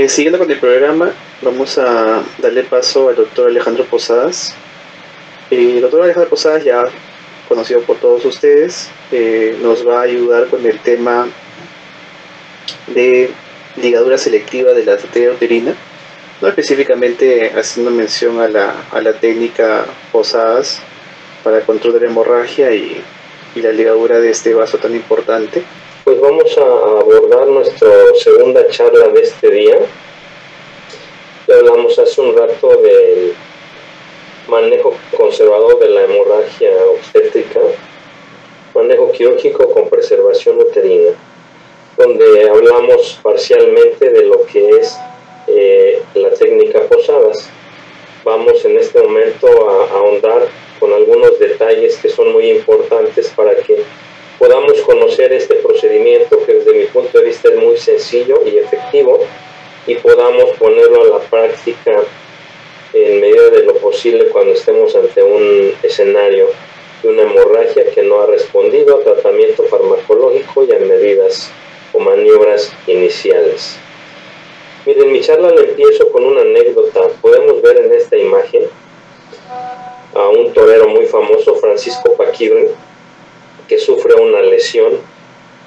Siguiendo con el programa, vamos a darle paso al doctor Alejandro Posadas. El doctor Alejandro Posadas, ya conocido por todos ustedes, nos va a ayudar con el tema de ligadura selectiva de la arteria uterina, no específicamente haciendo mención a la técnica Posadas para el control de la hemorragia y la ligadura de este vaso tan importante. Pues vamos a abordar nuestra segunda charla de este día. Ya hablamos hace un rato del manejo conservador de la hemorragia obstétrica, manejo quirúrgico con preservación uterina, donde hablamos parcialmente de lo que es la técnica Posadas. Vamos en este momento a ahondar con algunos detalles que son muy importantes para que podamos conocer este procedimiento, que desde mi punto de vista es muy sencillo y efectivo, y podamos ponerlo a la práctica en medida de lo posible cuando estemos ante un escenario de una hemorragia que no ha respondido a tratamiento farmacológico y a medidas o maniobras iniciales. Miren, mi charla la empiezo con una anécdota. Podemos ver en esta imagen a un torero muy famoso, Francisco Paquirri, que sufre una lesión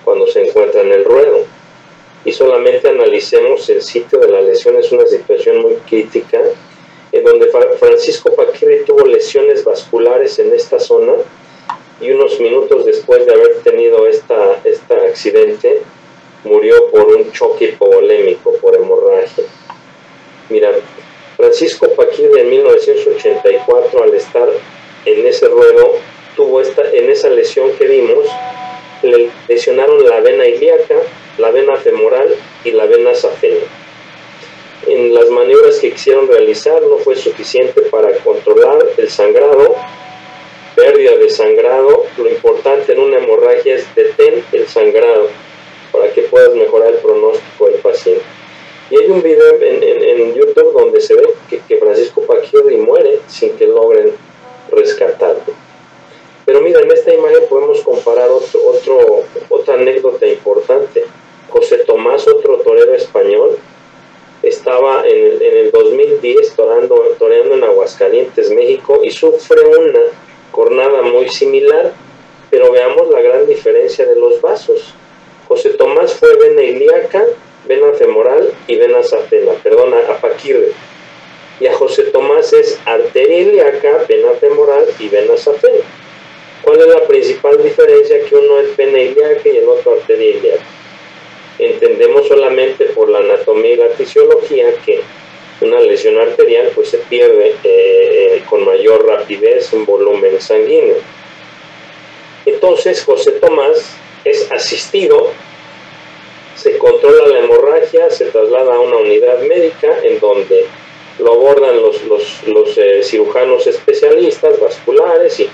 cuando se encuentra en el ruedo. Y solamente analicemos el sitio de la lesión. Es una situación muy crítica, en donde Francisco Paquirri tuvo lesiones vasculares en esta zona, y unos minutos después de haber tenido este accidente, murió por un choque hipovolémico, por hemorragia. Mira, Francisco Paquirri en 1984, al estar en ese ruedo, tuvo en esa lesión que vimos, le lesionaron la vena ilíaca, la vena femoral y la vena safena. En las maniobras que quisieron realizar no fue suficiente para controlar el sangrado, pérdida de sangrado. Lo importante en una hemorragia es detén el sangrado para que puedas mejorar el pronóstico del paciente. Y hay un video en YouTube donde se ve que Francisco Paquirri muere sin que logren rescatarlo. Pero mira, en esta imagen podemos comparar otra anécdota importante. José Tomás, otro torero español, estaba en el 2010 toreando en Aguascalientes, México, y sufre una cornada muy similar, pero veamos la gran diferencia de los vasos. José Tomás fue vena ilíaca, vena femoral y vena safena, a Paquirri. Y a José Tomás es arteria ilíaca, vena femoral y vena safena. ¿Cuál es la principal diferencia? Que uno es vena ilíaca y el otro arteria ilíaca. Entendemos solamente por la anatomía y la fisiología que una lesión arterial pues se pierde con mayor rapidez un volumen sanguíneo. Entonces José Tomás es asistido, se controla la hemorragia, se traslada a una unidad médica en donde lo abordan los cirujanos especialistas vasculares y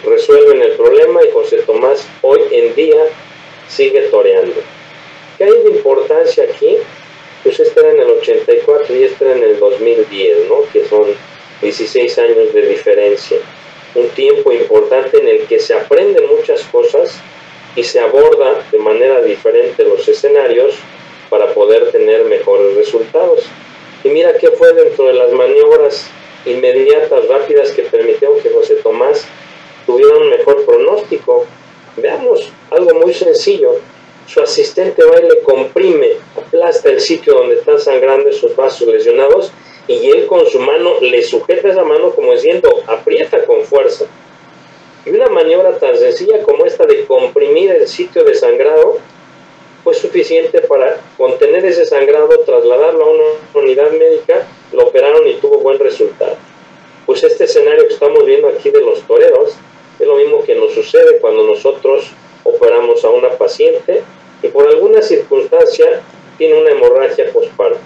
resuelven el problema, y José Tomás hoy en día sigue toreando. ¿Qué hay de importancia aquí? Pues este era en el 84 y este era en el 2010, ¿no? Que son 16 años de diferencia. Un tiempo importante en el que se aprenden muchas cosas y se aborda de manera diferente los escenarios para poder tener mejores resultados. Y mira qué fue dentro de las maniobras inmediatas, rápidas, que permitieron que José Tomás tuviera un mejor pronóstico. Veamos algo muy sencillo. Su asistente va y le comprime, aplasta el sitio donde están sangrando esos vasos lesionados, y él con su mano le sujeta esa mano como diciendo, aprieta con fuerza. Y una maniobra tan sencilla como esta de comprimir el sitio de sangrado fue suficiente para contener ese sangrado, trasladarlo a una unidad médica, lo operaron y tuvo buen resultado. Pues este escenario que estamos viendo aquí de los toreros es lo mismo que nos sucede cuando nosotros operamos a una paciente y por alguna circunstancia tiene una hemorragia postparto.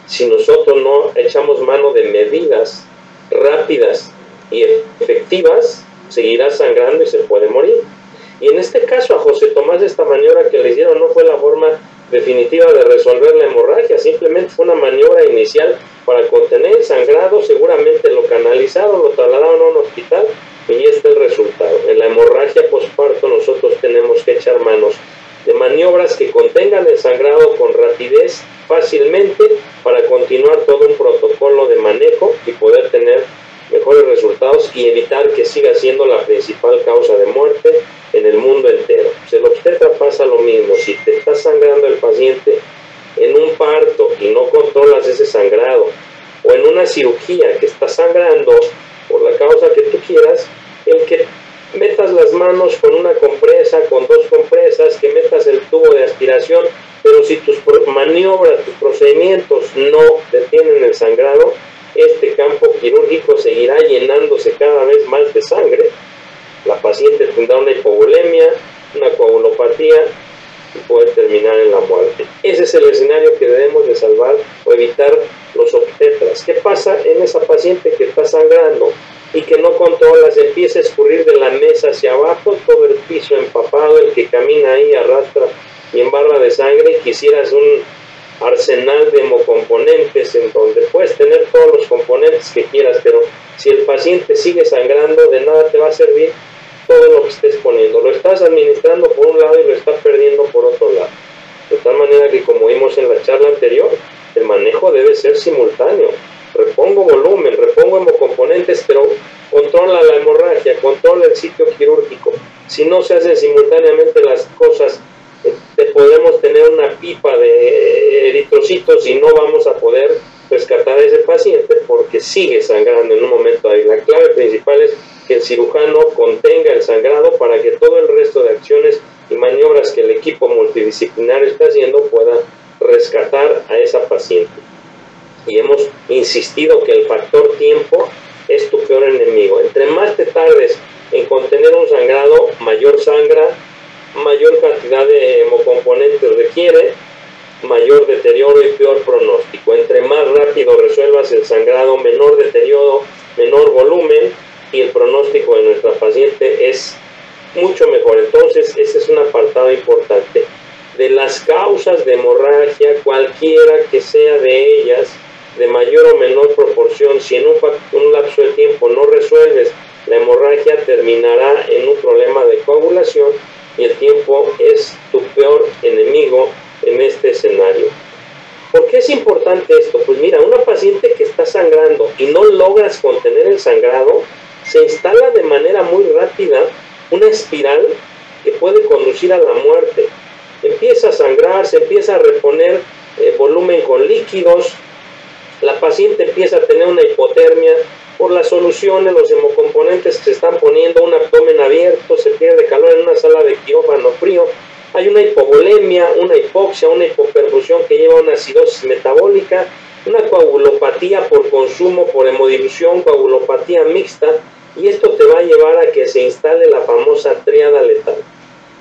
Si nosotros no echamos mano de medidas rápidas y efectivas, seguirá sangrando y se puede morir. Y en este caso a José Tomás, esta maniobra que le hicieron no fue la forma definitiva de resolver la hemorragia, simplemente fue una maniobra inicial para contener el sangrado. Seguramente lo canalizaron, lo trasladaron a un hospital y este es el resultado. En la hemorragia postparto nosotros tenemos que echar manos de maniobras que contengan el sangrado con rapidez fácilmente para continuar todo un protocolo de manejo y poder tener mejores resultados y evitar que siga siendo la principal causa de muerte en el mundo entero. Pues el obstetra pasa lo mismo. Si te está sangrando el paciente en un parto y no controlas ese sangrado, o en una cirugía que está sangrando por la causa que tú quieras, el que metas las manos con una compresa, con 2 compresas, que metas el tubo de aspiración, pero si tus maniobras, tus procedimientos no detienen el sangrado, este campo quirúrgico seguirá llenándose cada vez más de sangre. La paciente tendrá una hipovolemia, una coagulopatía y puede terminar en la muerte. Ese es el escenario que debemos de salvar o evitar los obstetras. ¿Qué pasa en esa paciente que está sangrando y que no controlas? Empieza a escurrir de la mesa hacia abajo, todo el piso empapado, el que camina ahí arrastra y embarra de sangre. Quisieras un arsenal de hemocomponentes en donde puedes tener todos los componentes que quieras, pero si el paciente sigue sangrando, de nada te va a servir todo lo que estés poniendo. Lo estás administrando por un lado y lo estás perdiendo por otro lado. De tal manera que, como vimos en la charla anterior, el manejo debe ser simultáneo. Repongo volumen, repongo hemocomponentes, pero controla la hemorragia, controla el sitio quirúrgico. Si no se hacen simultáneamente las cosas, podemos tener una pipa de eritrocitos y no vamos a poder rescatar a ese paciente porque sigue sangrando en un momento ahí. La clave principal es que el cirujano contenga el sangrado para que todo el resto de acciones y maniobras que el equipo multidisciplinario está haciendo pueda rescatar a esa paciente. Y hemos insistido que el factor tiempo es tu peor enemigo. Entre más te tardes en contener un sangrado, mayor sangra, mayor cantidad de hemocomponentes requiere, mayor deterioro y peor pronóstico. Entre más rápido resuelvas el sangrado, menor deterioro, menor volumen y el pronóstico de nuestra paciente es mucho mejor. Entonces, ese es un apartado importante. De las causas de hemorragia, cualquiera que sea de ellas, de mayor o menor proporción, si en un lapso de tiempo no resuelves la hemorragia, terminará en un problema de coagulación y el tiempo es tu peor enemigo en este escenario. ¿Por qué es importante esto? Pues mira, una paciente que está sangrando y no logras contener el sangrado, se instala de manera muy rápida una espiral que puede conducir a la muerte. Empieza a sangrar, se empieza a reponer volumen con líquidos, la paciente empieza a tener una hipotermia por las soluciones, los hemocomponentes que se están poniendo, un abdomen abierto, se pierde calor en una sala de quirófano frío, hay una hipovolemia, una hipoxia, una hipoperfusión que lleva a una acidosis metabólica, una coagulopatía por consumo, por hemodilución, coagulopatía mixta, y esto te va a llevar a que se instale la famosa tríada letal.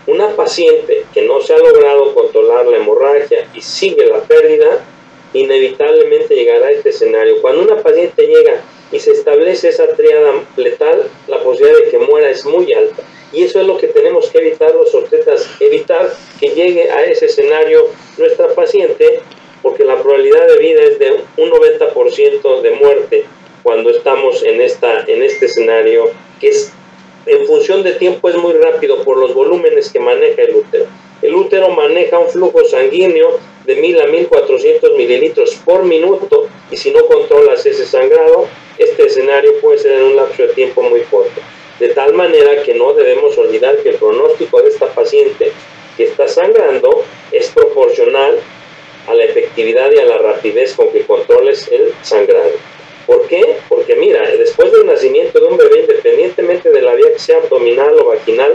Una paciente que no se ha logrado controlar la hemorragia y sigue la pérdida, inevitablemente llegará a este escenario. Cuando una paciente llega y se establece esa tríada letal, la posibilidad de que muera es muy alta. Y eso es lo que tenemos que evitar los obstetras, evitar que llegue a ese escenario nuestra paciente, porque la probabilidad de vida es de un 90% de muerte cuando estamos en este escenario, que es en función de tiempo, es muy rápido por los volúmenes que maneja el útero. El útero maneja un flujo sanguíneo de 1000 a 1400 mililitros por minuto, y si no controlas ese sangrado, este escenario puede ser en un lapso de tiempo muy corto. De tal manera que no debemos olvidar que el pronóstico de esta paciente que está sangrando es proporcional a la efectividad y a la rapidez con que controles el sangrado. ¿Por qué? Porque mira, después del nacimiento de un bebé, independientemente de la vía que sea abdominal o vaginal,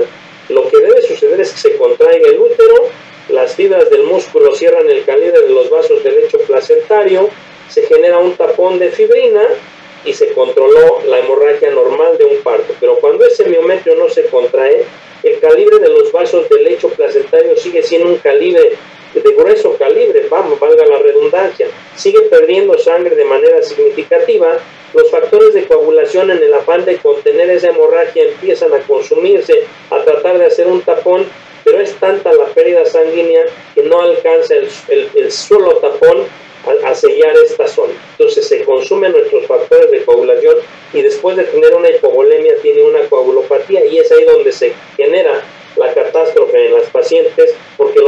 lo que debe suceder es que se contraiga el útero, las fibras del músculo cierran el calibre de los vasos del lecho placentario, se genera un tapón de fibrina y se controló la hemorragia normal de un parto. Pero cuando ese miometrio no se contrae, el calibre de los vasos del lecho placentario sigue siendo un calibre de grueso calibre, valga la redundancia, sigue perdiendo sangre de manera significativa. Los factores de coagulación, en el afán de contener esa hemorragia, empiezan a consumirse, a tratar de hacer un tapón, pero es tanta la pérdida sanguínea que no alcanza el solo tapón a sellar esta zona. Entonces se consumen nuestros factores de coagulación y después de tener una hipovolemia tiene una coagulopatía, y es ahí donde se genera la catástrofe en las pacientes, porque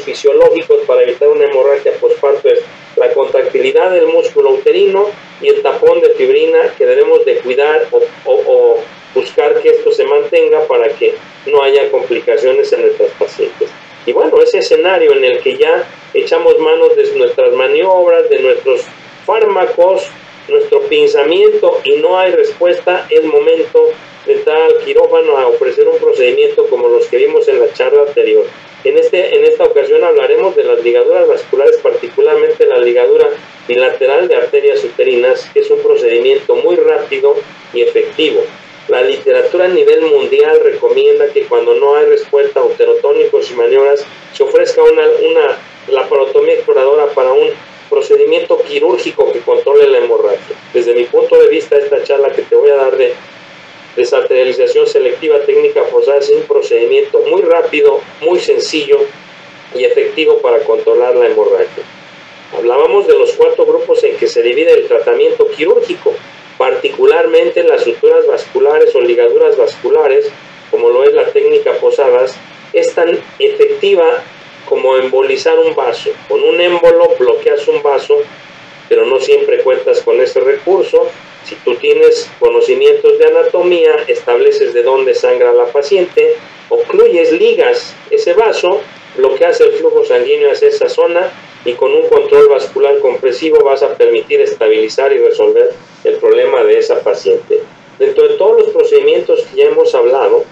mecanismos fisiológicos para evitar una hemorragia posparto es la contractilidad del músculo uterino y el tapón de fibrina, que debemos de cuidar o buscar que esto se mantenga para que no haya complicaciones en nuestras pacientes. Y bueno, ese escenario en el que ya echamos manos de nuestras maniobras, de nuestros fármacos, nuestro pinzamiento y no hay respuesta, es momento de entrar al quirófano a ofrecer un procedimiento como los que vimos en la charla anterior. En esta ocasión hablaremos de las ligaduras vasculares, particularmente la ligadura bilateral de arterias uterinas, que es un procedimiento muy rápido y efectivo. La literatura a nivel mundial recomienda que cuando no hay respuesta a uterotónicos y maniobras, se ofrezca una laparotomía exploradora para un procedimiento quirúrgico que controle la hemorragia. Desde mi punto de vista, esta charla que te voy a dar de desarterialización selectiva técnica forzada es un procedimiento muy rápido, muy sencillo y efectivo para controlar la hemorragia. Hablábamos de los 4 grupos en que se divide el tratamiento quirúrgico, particularmente las suturas vasculares o ligaduras vasculares, como lo es la técnica Posadas, es tan efectiva como embolizar un vaso. Con un émbolo bloqueas un vaso, pero no siempre cuentas con ese recurso. Si tú tienes conocimientos de anatomía, estableces de dónde sangra la paciente, ocluyes, ligas ese vaso, bloqueas el flujo sanguíneo hacia esa zona y con un control vascular compresivo vas a permitir estabilizar y resolver el problema de esa paciente. Dentro de todos los procedimientos que ya hemos hablado,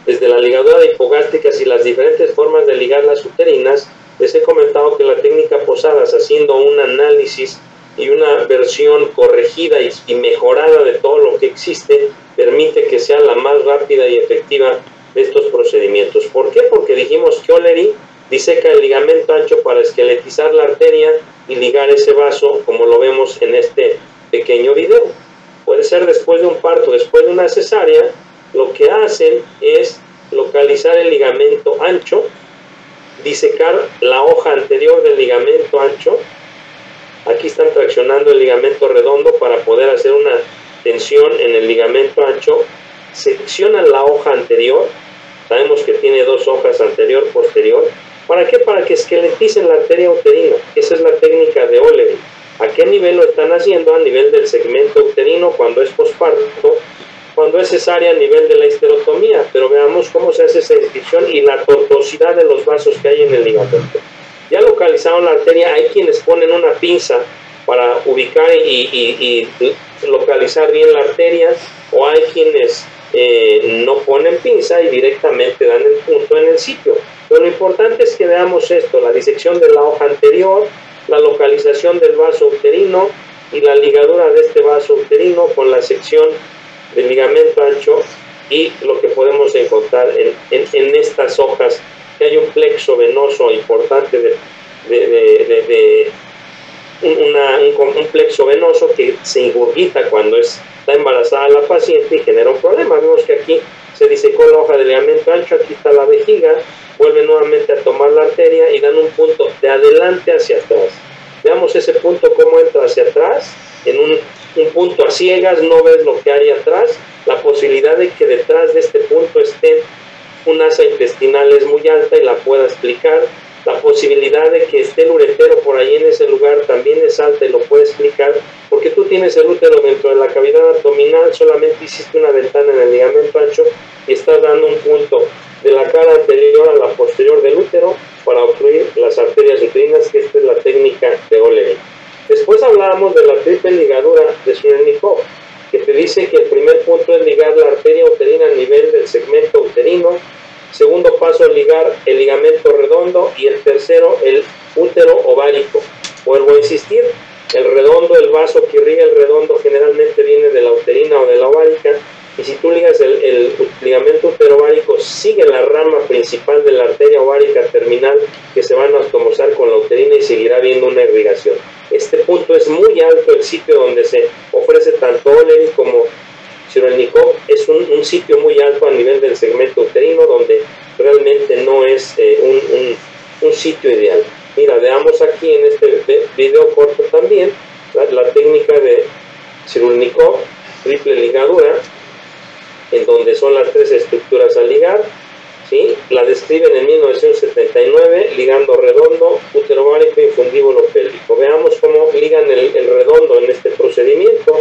desde la ligadura de hipogástricas y las diferentes formas de ligar las uterinas, les he comentado que la técnica Posadas, haciendo un análisis y una versión corregida y mejorada de todo lo que existe, permite que sea la más rápida y efectiva de estos procedimientos. ¿Por qué? Porque dijimos que O'Leary diseca el ligamento ancho para esqueletizar la arteria y ligar ese vaso, como lo vemos en este pequeño video. Puede ser después de un parto, después de una cesárea. Lo que hacen es localizar el ligamento ancho, disecar la hoja anterior del ligamento ancho. Aquí están traccionando el ligamento redondo para poder hacer una tensión en el ligamento ancho. Seccionan la hoja anterior. Sabemos que tiene 2 hojas, anterior, posterior. ¿Para qué? Para que esqueleticen la arteria uterina. Esa es la técnica de O'Leary. ¿A qué nivel lo están haciendo? A nivel del segmento uterino cuando es posparto, cuando es cesárea a nivel de la histerotomía. Pero veamos cómo se hace esa inscripción y la tortuosidad de los vasos que hay en el ligamento. Ya localizaron la arteria, hay quienes ponen una pinza para ubicar y localizar bien la arteria, o hay quienes no ponen pinza y directamente dan el punto en el sitio. Pero lo importante es que veamos esto: la disección de la hoja anterior, la localización del vaso uterino y la ligadura de este vaso uterino con la sección del ligamento ancho, y lo que podemos encontrar en estas hojas, que hay un plexo venoso importante un plexo venoso que se ingurgita cuando está embarazada la paciente y genera un problema. Vemos que aquí se disecó la hoja del ligamento ancho, aquí está la vejiga, vuelve nuevamente a tomar la arteria y dan un punto de adelante hacia atrás. Veamos ese punto cómo entra hacia atrás, en un punto a ciegas, no ves lo que hay atrás. La posibilidad de que detrás de este punto esté un asa intestinal es muy alta y la pueda explicar. La posibilidad de que esté el uretero por ahí en ese lugar también es alta y lo puede explicar, porque tú tienes el útero dentro de la cavidad abdominal, solamente hiciste una ventana en el ligamento ancho y estás dando un punto de la cara anterior a la posterior del útero para obstruir las arterias uterinas, que esta es la técnica de O'Leary. Después hablábamos de la triple ligadura de Smirnikov, que te dice que el primer punto es ligar la arteria uterina a nivel del segmento uterino, segundo paso ligar el ligamento redondo y el tercero el útero ovárico. Vuelvo a insistir, el redondo, el vaso que irriga el redondo generalmente viene de la uterina o de la ovárica, y si tú ligas el ligamento uterovárico, sigue la rama principal de la arteria ovárica terminal, que se van a osmosar con la uterina y seguirá habiendo una irrigación. Este punto es muy alto, el sitio donde se ofrece tanto O'Leary como Smirnikov es un sitio muy alto a nivel del segmento uterino, donde realmente no es un sitio ideal. Mira, veamos aquí en este video corto también la técnica de Smirnikov, triple ligadura, en donde son las 3 estructuras a ligar. ¿sí? La describen en 1979, ligando redondo, útero ovárico, infundíbulo pélvico. Veamos cómo ligan el redondo en este procedimiento.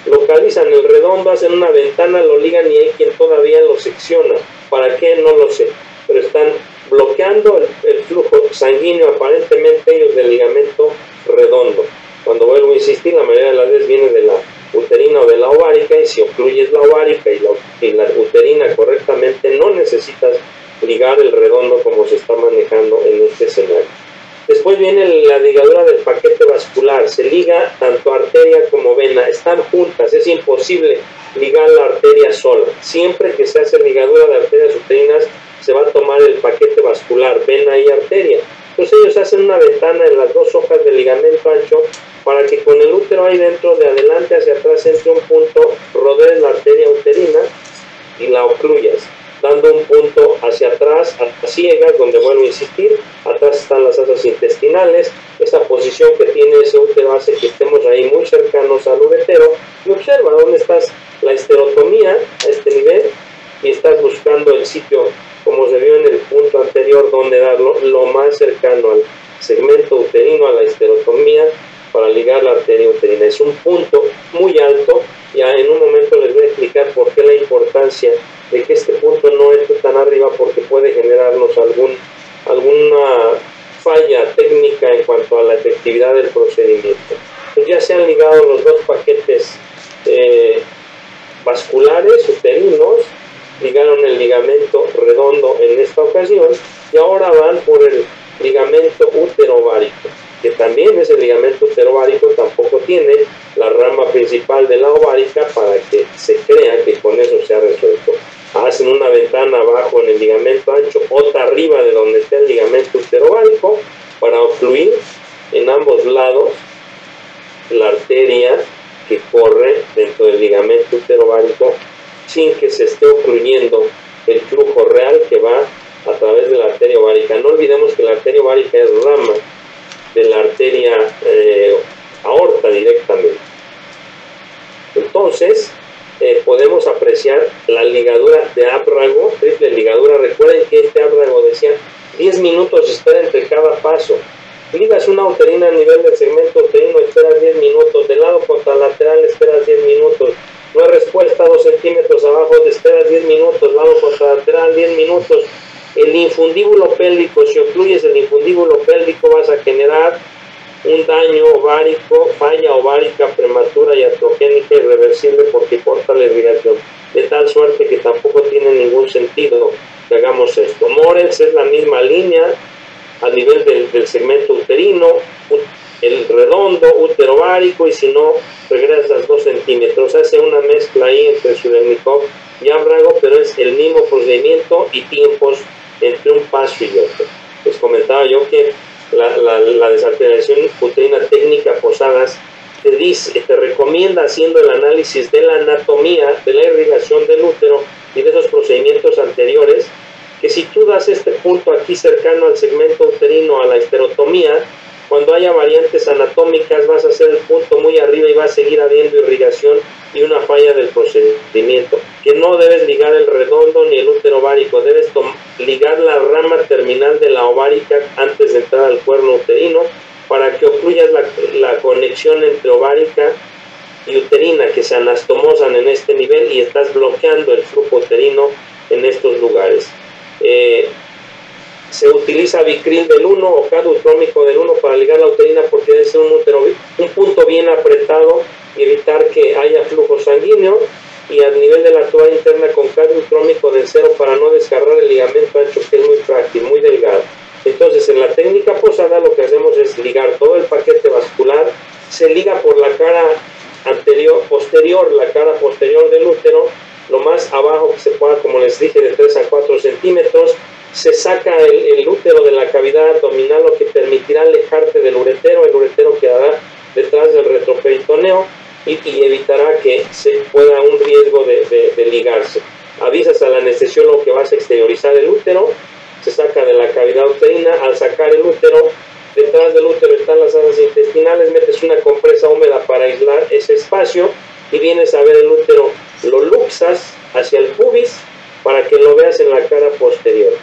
Localizan el redondo, hacen una ventana, lo ligan y hay quien todavía lo secciona. ¿Para qué? No lo sé. Pero están bloqueando el flujo sanguíneo, aparentemente ellos, del ligamento redondo. Cuando vuelvo a insistir, la mayoría de las veces viene de la uterina o de la ovárica, y si ocluyes la ovárica y la uterina correctamente, no necesitas ligar el redondo como se está manejando en este escenario. Después viene la ligadura del paquete vascular. Se liga tanto arteria como vena, están juntas, es imposible ligar la arteria sola. Siempre que se hace ligadura de arterias uterinas, se va a tomar el paquete vascular, vena y arteria. Entonces ellos hacen una ventana en las dos hojas del ligamento ancho para que con el útero ahí dentro, de adelante hacia atrás, entre un punto, rodees la arteria uterina y la ocluyas, dando un punto hacia atrás, a ciegas, donde vuelvo a insistir, atrás están las asas intestinales. Esa posición que tiene ese útero hace que estemos ahí muy cercanos al uretero, y observa dónde estás la histerotomía a este nivel, y estás buscando el sitio, como se vio en el punto anterior, donde darlo lo más cercano al segmento uterino, a la histerotomía, para ligar la arteria uterina. Es un punto muy alto, y en un momento les voy a explicar por qué la importancia de que este punto no esté tan arriba, porque puede generarnos alguna falla técnica en cuanto a la efectividad del procedimiento. Pues ya se han ligado los dos paquetes vasculares uterinos, ligaron el ligamento redondo en esta ocasión, y ahora van por el ligamento útero-ovárico, que también ese ligamento útero-ovárico tampoco tiene la rama principal de la ovárica para que se crea que con eso se ha resuelto. Hacen una ventana abajo en el ligamento ancho, otra arriba de donde está el ligamento útero-ovárico, para ocluir en ambos lados la arteria que corre dentro del ligamento útero-ovárico, sin que se esté ocluyendo el flujo real que va a través de la arteria ovárica. No olvidemos que la arteria ovárica es rama de la arteria aorta directamente. Entonces podemos apreciar la ligadura de ábrago, triple ligadura. Recuerden que este ábrago decía 10 minutos espera entre cada paso. Ligas una uterina a nivel del segmento uterino, esperas 10 minutos, del lado contralateral esperas 10 minutos, no hay respuesta, 2 centímetros abajo, te esperas 10 minutos, lado contralateral 10 minutos. El infundíbulo pélvico, si ocluyes el infundíbulo pélvico, vas a generar un daño ovárico, falla ovárica prematura y iatrogénica irreversible, porque corta la irrigación, de tal suerte que tampoco tiene ningún sentido que hagamos esto. Moritz es la misma línea a nivel del segmento uterino, el redondo, útero ovárico, y si no, regresas 2 centímetros. Hace una mezcla ahí entre Sudelnikov y ábrago, pero es el mismo procedimiento y tiempos entre un paso y otro. Les comentaba yo que la desalteración uterina técnica Posadas te recomienda, haciendo el análisis de la anatomía de la irrigación del útero y de esos procedimientos anteriores, que si tú das este punto aquí cercano al segmento uterino, a la histerotomía, cuando haya variantes anatómicas vas a hacer el punto muy arriba y va a seguir habiendo irrigación y una falla del procedimiento. Que no debes ligar el redondo ni el útero ovárico, debes ligar la rama terminal de la ovárica antes de entrar al cuerno uterino, para que ocluyas la conexión entre ovárica y uterina, que se anastomosan en este nivel, y estás bloqueando el flujo uterino en estos lugares. Se utiliza Vicryl del 1 o cadutrómico del 1 para ligar la uterina, porque debe ser un punto bien apretado y evitar que haya flujo sanguíneo, y al nivel de la tuba interna con cadutrómico del 0 para no desgarrar el ligamento ancho, que es muy frágil, muy delgado. Entonces, en la técnica Posada lo que hacemos es ligar todo el paquete vascular. Se liga por la cara posterior, la cara posterior del útero, lo más abajo que se pueda, como les dije, de 3 a 4 centímetros. Se saca el útero de la cavidad abdominal, lo que permitirá alejarte del uretero. El uretero quedará detrás del retroperitoneo y evitará que se pueda un riesgo de ligarse. Avisas al anestesiólogo que vas a exteriorizar el útero, se saca de la cavidad uterina. Al sacar el útero, detrás del útero están las asas intestinales, metes una compresa húmeda para aislar ese espacio y vienes a ver el útero, lo luxas hacia el pubis para que lo veas en la cara posterior.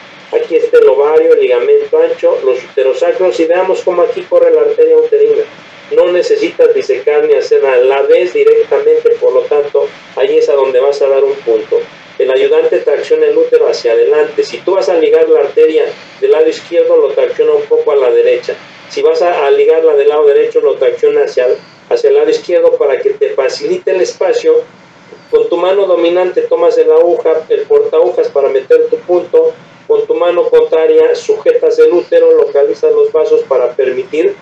ligamento ancho, los uterosacros, y veamos cómo aquí corre la arteria uterina. No necesitas disecar ni hacer nada, la ves directamente, por lo tanto, ahí es a donde vas a dar un punto. El ayudante tracciona el útero hacia adelante. Si tú vas a ligar la arteria del lado izquierdo, lo tracciona un poco a la derecha. Si vas a ligarla del lado derecho, lo tracciona hacia el lado izquierdo para que te facilite el espacio. Con tu mano dominante tomas el aguja, el portaagujas para meter tu punto. Con tu mano contraria sujetas el útero, localizas los vasos para permitir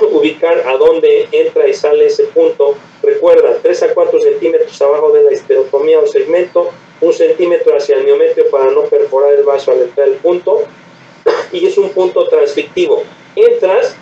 ubicar a dónde entra y sale ese punto. Recuerda, 3 a 4 centímetros abajo de la histerotomía o segmento, 1 centímetro hacia el miometrio para no perforar el vaso al entrar el punto, y es un punto transfictivo. Entras,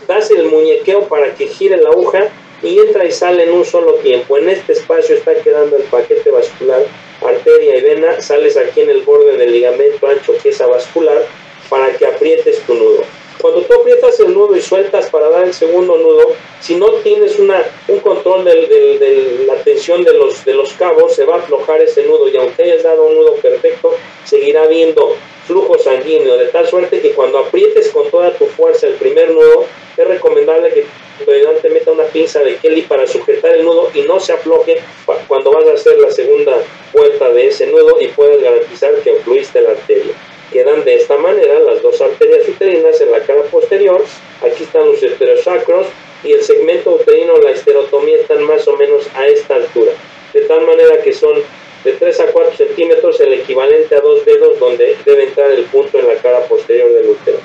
das el muñequeo para que gire la aguja y entra y sale en un solo tiempo. En este espacio está quedando el paquete vascular, arteria y vena. Sales aquí en el borde del ligamento ancho, que es avascular, para que aprietes tu nudo. Cuando tú aprietas el nudo y sueltas para dar el segundo nudo, si no tienes un control de la tensión de los cabos, se va a aflojar ese nudo, y aunque hayas dado un nudo perfecto, seguirá habiendo flujo sanguíneo, de tal suerte que cuando aprietes con toda tu fuerza el primer nudo, es recomendable que tu ayudante meta una pinza de Kelly para sujetar el nudo y no se afloje cuando vas a hacer la segunda vuelta de ese nudo, y puedas garantizar que ocluiste la arteria. Quedan de esta manera las dos arterias uterinas en la cara posterior. Aquí están los uterosacros, y el segmento uterino, la histerotomía, están más o menos a esta altura, de tal manera que son de 3 a 4 centímetros, el equivalente a 2 dedos, donde debe entrar el punto en la cara posterior del útero.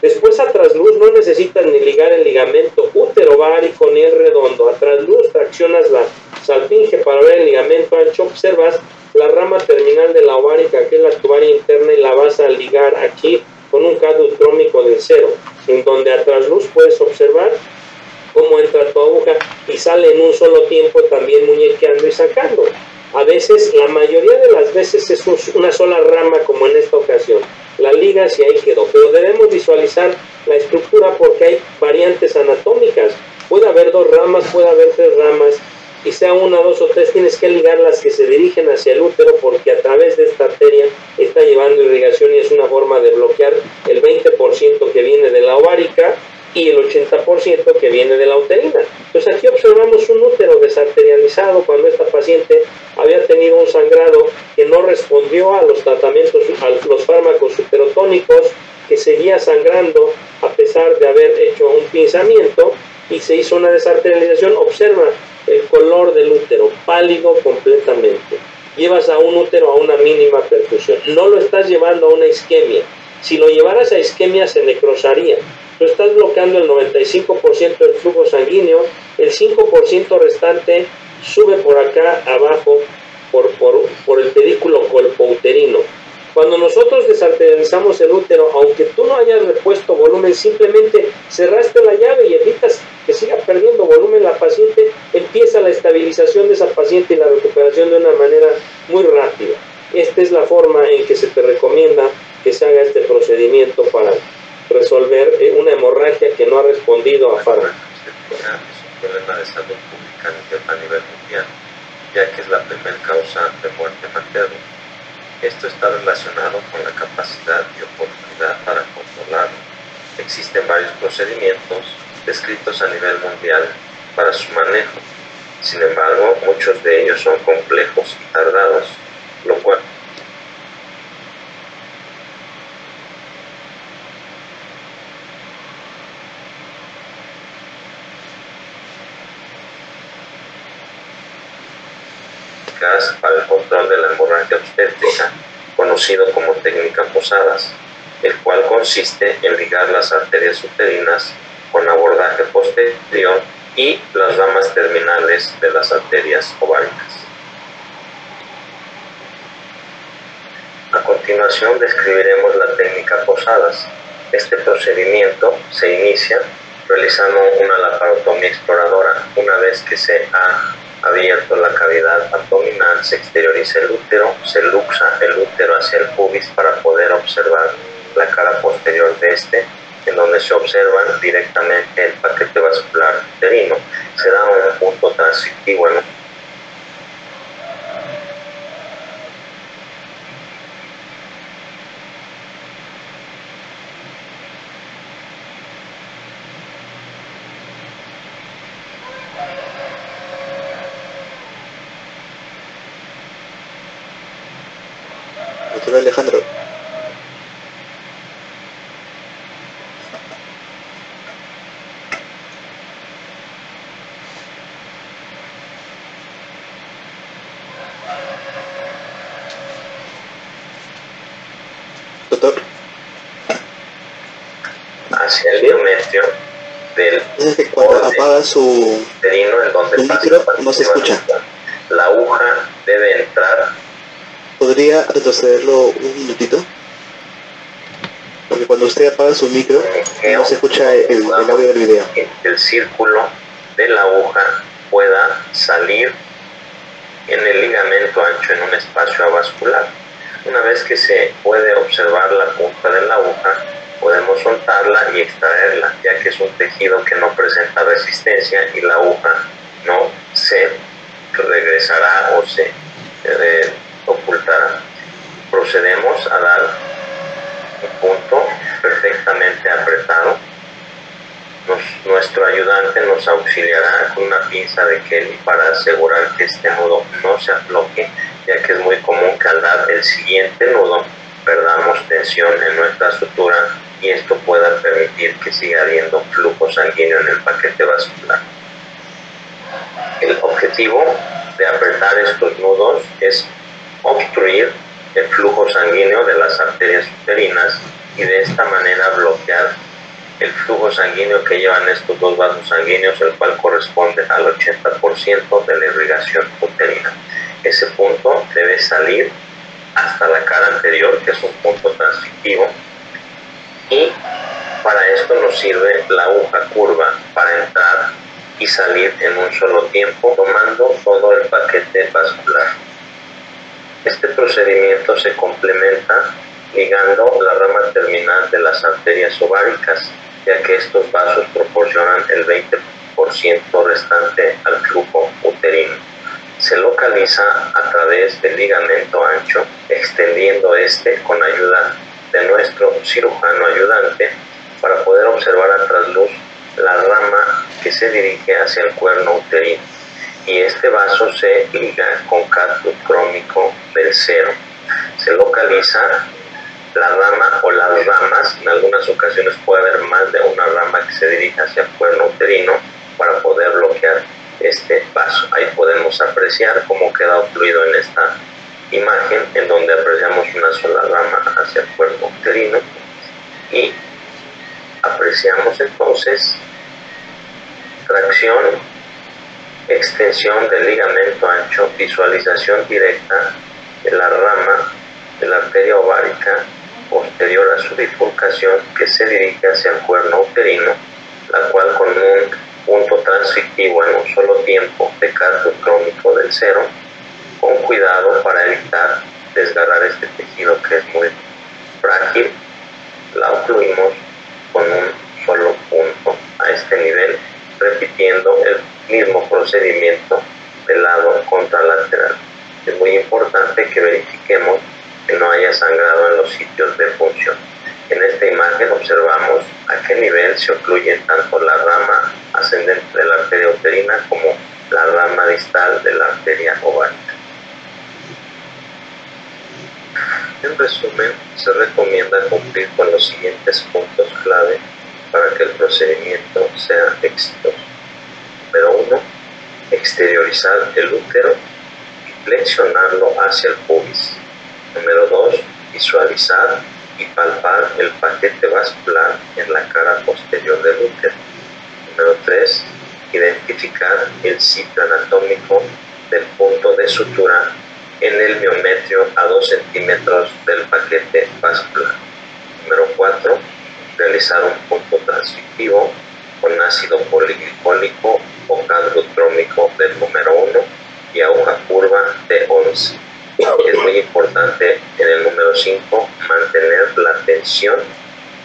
Después, a trasluz, no necesitas ni ligar el ligamento útero-ovárico ni el redondo. A trasluz traccionas la salpinge para ver el ligamento ancho. Observas la rama terminal de la ovárica, que es la tubaria interna, y la vas a ligar aquí con un cado utrómico del 0, en donde a trasluz puedes observar cómo entra tu aguja y sale en un solo tiempo, también muñequeando y sacando. A veces, la mayoría de las veces, es una sola rama, como en esta ocasión. La ligas y ahí quedó. Pero debemos visualizar la estructura, porque hay variantes anatómicas. Puede haber 2 ramas, puede haber 3 ramas, y sea 1, 2 o 3, tienes que ligar las que se dirigen hacia el útero, porque a través de esta arteria está llevando irrigación, y es una forma de bloquear el 20% que viene de la ovárica y el 80% que viene de la uterina. Entonces aquí observamos un útero desarterializado cuando esta paciente había tenido un sangrado que no respondió a los tratamientos, a los fármacos uterotónicos, que seguía sangrando a pesar de haber hecho un pinzamiento, y se hizo una desarterialización. Observa el color del útero, pálido completamente. Llevas a un útero a una mínima perfusión, no lo estás llevando a una isquemia. Si lo llevaras a isquemia, se necrosaría. Tú estás bloqueando el 95% del flujo sanguíneo, el 5% restante sube por acá abajo por el pedículo colpouterino. Cuando nosotros desarterializamos el útero, aunque tú no hayas repuesto volumen, simplemente cerraste la llave y evitas que siga perdiendo volumen la paciente, empieza la estabilización de esa paciente y la recuperación de una manera muy rápida. Esta es la forma en que se te recomienda que se haga este procedimiento para resolver una hemorragia que no ha respondido a fármacos. Es un problema de salud pública a nivel mundial, ya que es la primera causa de muerte materna. Esto está relacionado con la capacidad y oportunidad para controlarlo. Existen varios procedimientos descritos a nivel mundial para su manejo. Sin embargo, muchos de ellos son complejos y tardados, lo cual para el control de la hemorragia obstétrica, conocido como técnica Posadas, el cual consiste en ligar las arterias uterinas con abordaje posterior y las ramas terminales de las arterias ováricas. A continuación describiremos la técnica Posadas. Este procedimiento se inicia realizando una laparotomía exploradora. Una vez que se ha abierto la cavidad abdominal, se exterioriza el útero, se luxa el útero hacia el pubis para poder observar la cara posterior de este, en donde se observa directamente el paquete vascular uterino. Se da un punto transitivo en doctor Alejandro. Doctor. Hacia el biometrio del cuando apaga su uterino en donde micro no se escucha. La aguja debe entrar. ¿Podría retrocederlo un minutito? Porque cuando usted apaga su micro no se escucha el audio del video. El círculo de la aguja pueda salir en el ligamento ancho en un espacio avascular. Una vez que se puede observar la punta de la aguja, podemos soltarla y extraerla, ya que es un tejido que no presenta resistencia y la aguja no se regresará o se ocultará. Procedemos a dar un punto perfectamente apretado. Nuestro ayudante nos auxiliará con una pinza de Kelly para asegurar que este nudo no se afloje, ya que es muy común que al dar el siguiente nudo perdamos tensión en nuestra sutura y esto pueda permitir que siga habiendo flujo sanguíneo en el paquete vascular. El objetivo de apretar estos nudos es obstruir el flujo sanguíneo de las arterias uterinas y de esta manera bloquear el flujo sanguíneo que llevan estos dos vasos sanguíneos, el cual corresponde al 80% de la irrigación uterina. Ese punto debe salir hasta la cara anterior, que es un punto transitivo, y para esto nos sirve la aguja curva para entrar y salir en un solo tiempo, tomando todo el paquete vascular. Este procedimiento se complementa ligando la rama terminal de las arterias ováricas, ya que estos vasos proporcionan el 20% restante al flujo uterino. Se localiza a través del ligamento ancho, extendiendo este con ayuda de nuestro cirujano ayudante para poder observar a trasluz la rama que se dirige hacia el cuerno uterino. Y este vaso se liga con cátodo crómico del cero. Se localiza la rama o las ramas, en algunas ocasiones puede haber más de una rama que se dirige hacia el cuerno uterino para poder bloquear este vaso. Ahí podemos apreciar cómo queda ocluido en esta imagen, en donde apreciamos una sola rama hacia el cuerno uterino y apreciamos entonces tracción, extensión del ligamento ancho, visualización directa de la rama de la arteria ovárica posterior a su bifurcación que se dirige hacia el cuerno uterino, la cual con un punto transfictivo en un solo tiempo de cátodo crómico del cero, con cuidado para evitar desgarrar este tejido que es muy frágil, la ocluimos con un solo punto a este nivel, repitiendo el mismo procedimiento del lado contralateral. Es muy importante que verifiquemos que no haya sangrado en los sitios de punción. En esta imagen observamos a qué nivel se ocluye tanto la rama ascendente de la arteria uterina como la rama distal de la arteria ovárica. En resumen, se recomienda cumplir con los siguientes puntos clave para que el procedimiento sea exitoso. Número 1. Exteriorizar el útero y flexionarlo hacia el pubis. Número 2. Visualizar y palpar el paquete vascular en la cara posterior del útero. Número 3. Identificar el sitio anatómico del punto de sutura en el miometrio a 2 centímetros del paquete vascular. Número 4. Realizar un punto transfictivo con ácido poliglicólico o cátodo crómico del número 1 y aguja curva de 11. Es muy importante en el número 5 mantener la tensión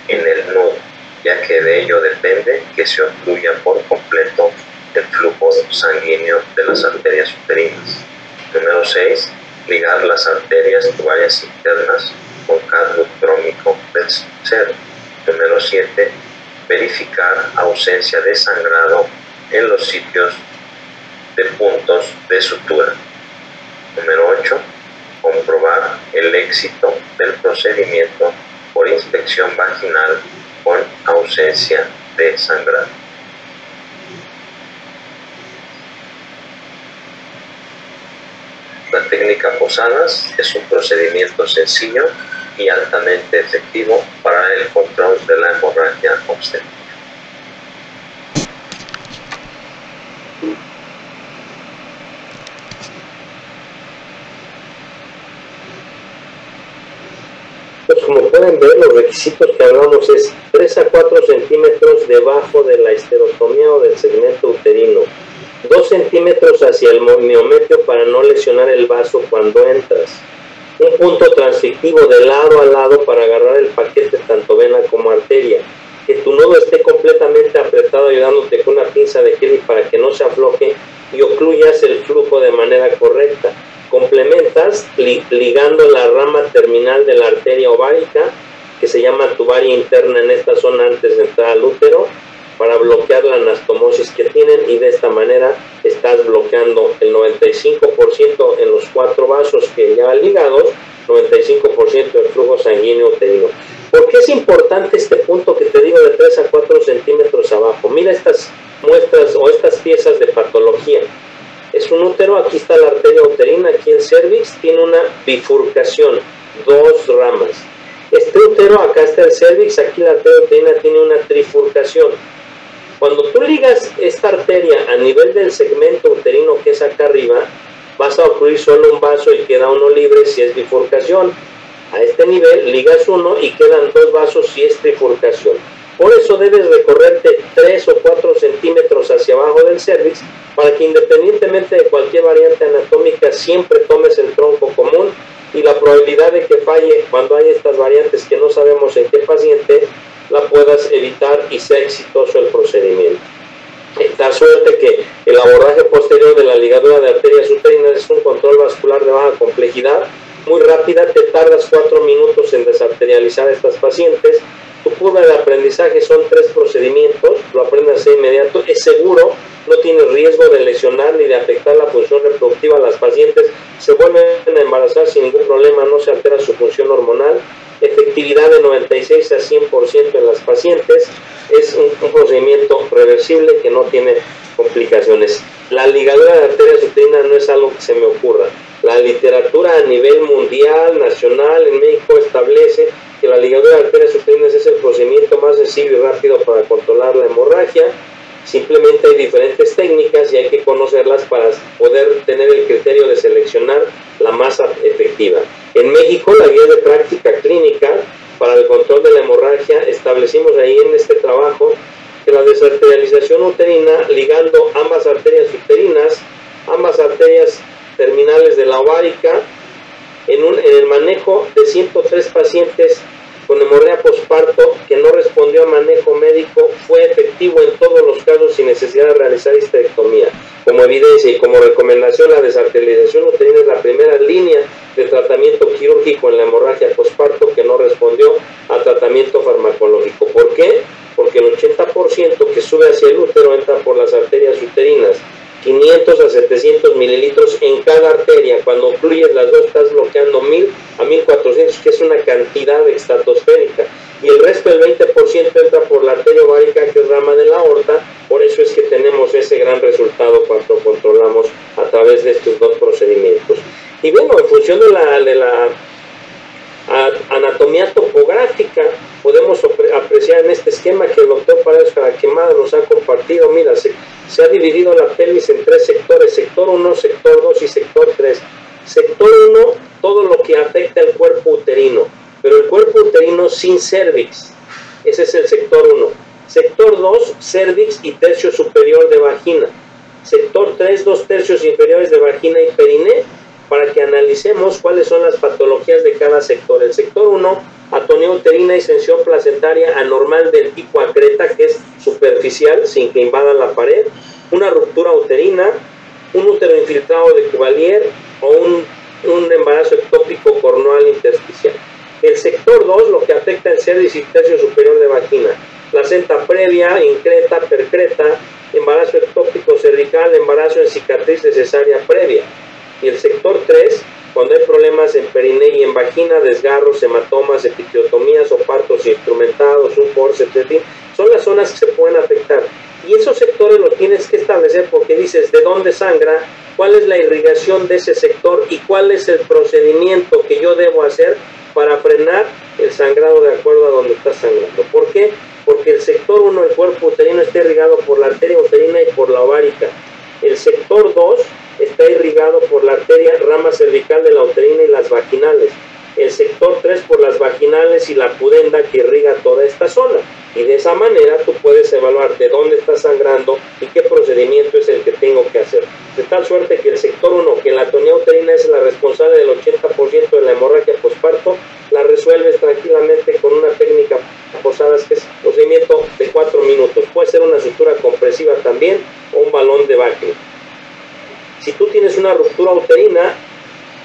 en el nudo, ya que de ello depende que se obstruya por completo el flujo sanguíneo de las arterias uterinas. Número 6. Ligar las arterias tubarias internas con cátodo crómico del cero. Número 7. Verificar ausencia de sangrado en los sitios de puntos de sutura. Número 8. comprobar el éxito del procedimiento por inspección vaginal con ausencia de sangrado. La técnica Posadas es un procedimiento sencillo y altamente efectivo para el control de la hemorragia obstétrica. Pues como pueden ver, los requisitos que hablamos es 3 a 4 centímetros debajo de la esterotomía o del segmento uterino, 2 centímetros hacia el miometrio para no lesionar el vaso cuando entras, un punto transfictivo de lado a lado para agarrar el paquete tanto vena como arteria, que tu nudo esté completamente apretado ayudándote con una pinza de Kelly para que no se afloje y ocluyas el flujo de manera correcta. Complementas ligando la rama terminal de la arteria ovárica, que se llama tubaria interna en esta zona antes de entrar al útero, para bloquear la anastomosis que tienen, y de esta manera estás bloqueando el 95% en los 4 vasos que llevan ligados, 95% del flujo sanguíneo uterino. ¿Por qué es importante este punto que te digo de 3 a 4 centímetros abajo? Mira estas muestras o estas piezas de patología. Es un útero, aquí está la arteria uterina, aquí el cervix, tiene una bifurcación, 2 ramas. Este útero, acá está el cervix, aquí la arteria uterina tiene una trifurcación. Cuando tú ligas esta arteria a nivel del segmento uterino, que es acá arriba, vas a ocluir solo un vaso y queda uno libre si es bifurcación. A este nivel ligas uno y quedan 2 vasos si es trifurcación. Por eso debes recorrerte 3 o 4 centímetros hacia abajo del cervix para que, independientemente de cualquier variante anatómica, siempre tomes el tronco común, y la probabilidad de que falle cuando hay estas variantes que no sabemos en qué paciente, la puedas evitar y sea exitoso el procedimiento. Da suerte que el abordaje posterior de la ligadura de arterias uterinas es un control vascular de baja complejidad, muy rápida, te tardas 4 minutos en desarterializar a estas pacientes. Tu curva de aprendizaje son 3 procedimientos, lo aprendes de inmediato, es seguro, no tiene riesgo de lesionar ni de afectar la función reproductiva. Las pacientes se vuelven a embarazar sin ningún problema, no se altera su función hormonal, efectividad de 96 a 100% en las pacientes, es un procedimiento reversible que no tiene complicaciones. La ligadura de arterias uterinas no es algo que se me ocurra. La literatura a nivel mundial, nacional, en México establece que la ligadura de arterias uterinas es el procedimiento más sencillo y rápido para controlar la hemorragia. Simplemente hay diferentes técnicas y hay que conocerlas para poder tener el criterio de seleccionar la más efectiva. En México, la guía de práctica clínica para el control de la hemorragia, establecimos ahí en este trabajo que la desarterialización uterina, ligando ambas arterias uterinas, ambas arterias terminales de la ovárica, en el manejo de 103 pacientes con hemorragia posparto que no respondió a manejo médico, fue efectivo en todos los casos sin necesidad de realizar histerectomía. Como evidencia y como recomendación, la desarterialización uterina es la primera línea de tratamiento quirúrgico en la hemorragia posparto que no respondió a tratamiento farmacológico. ¿Por qué? Porque el 80% que sube hacia el útero entra por las arterias uterinas. 500 a 700 mililitros en cada arteria. Cuando ocluyes las dos estás bloqueando 1000 a 1400, que es una cantidad estratosférica, y el resto del 20% entra por la arteria ovárica, que es rama de la aorta. Por eso es que tenemos ese gran resultado cuando controlamos a través de estos 2 procedimientos. Y bueno, en función de la anatomía topográfica, podemos apreciar en este esquema que el doctor Paredes Jaraquemada nos ha compartido. Mira, se ha dividido la pelvis en 3 sectores: sector 1, sector 2 y sector 3. Sector 1, todo lo que afecta al cuerpo uterino, pero el cuerpo uterino sin cervix. Ese es el sector 1. Sector 2, cervix y tercio superior de vagina. Sector 3, 2 tercios inferiores de vagina y periné, para que analicemos cuáles son las patologías de cada sector. El sector 1, atonía uterina y extensión placentaria anormal del tipo acreta, que es superficial, sin que invada la pared, una ruptura uterina, un útero infiltrado de Cuvelier o un embarazo ectópico cornual intersticial. El sector 2, lo que afecta el cervix y tercio superior de vagina, placenta previa, increta, percreta, embarazo ectópico cervical, embarazo en cicatriz de cesárea previa. Y el sector 3, Cuando hay problemas en periné y en vagina, desgarros, hematomas, episiotomías o partos instrumentados, un forceps, son las zonas que se pueden afectar. Y esos sectores los tienes que establecer porque dices de dónde sangra, cuál es la irrigación de ese sector y cuál es el procedimiento que yo debo hacer para frenar el sangrado de acuerdo a donde está sangrando. ¿Por qué? Porque el sector 1 del cuerpo uterino está irrigado por la arteria uterina y por la ovárica. El sector 2 está irrigado por la arteria rama cervical de la uterina y las vaginales. El sector 3 por las vaginales y la pudenda que irriga toda esta zona. Y de esa manera tú puedes evaluar de dónde está sangrando y qué procedimiento es el que tengo que hacer. De tal suerte que el sector 1, que la atonía uterina es la responsable del 80% de la hemorragia posparto, la resuelves tranquilamente con una técnica Posadas, que es un procedimiento de 4 minutos. Puede ser una sutura compresiva también o un balón de Backlund. Si tú tienes una ruptura uterina,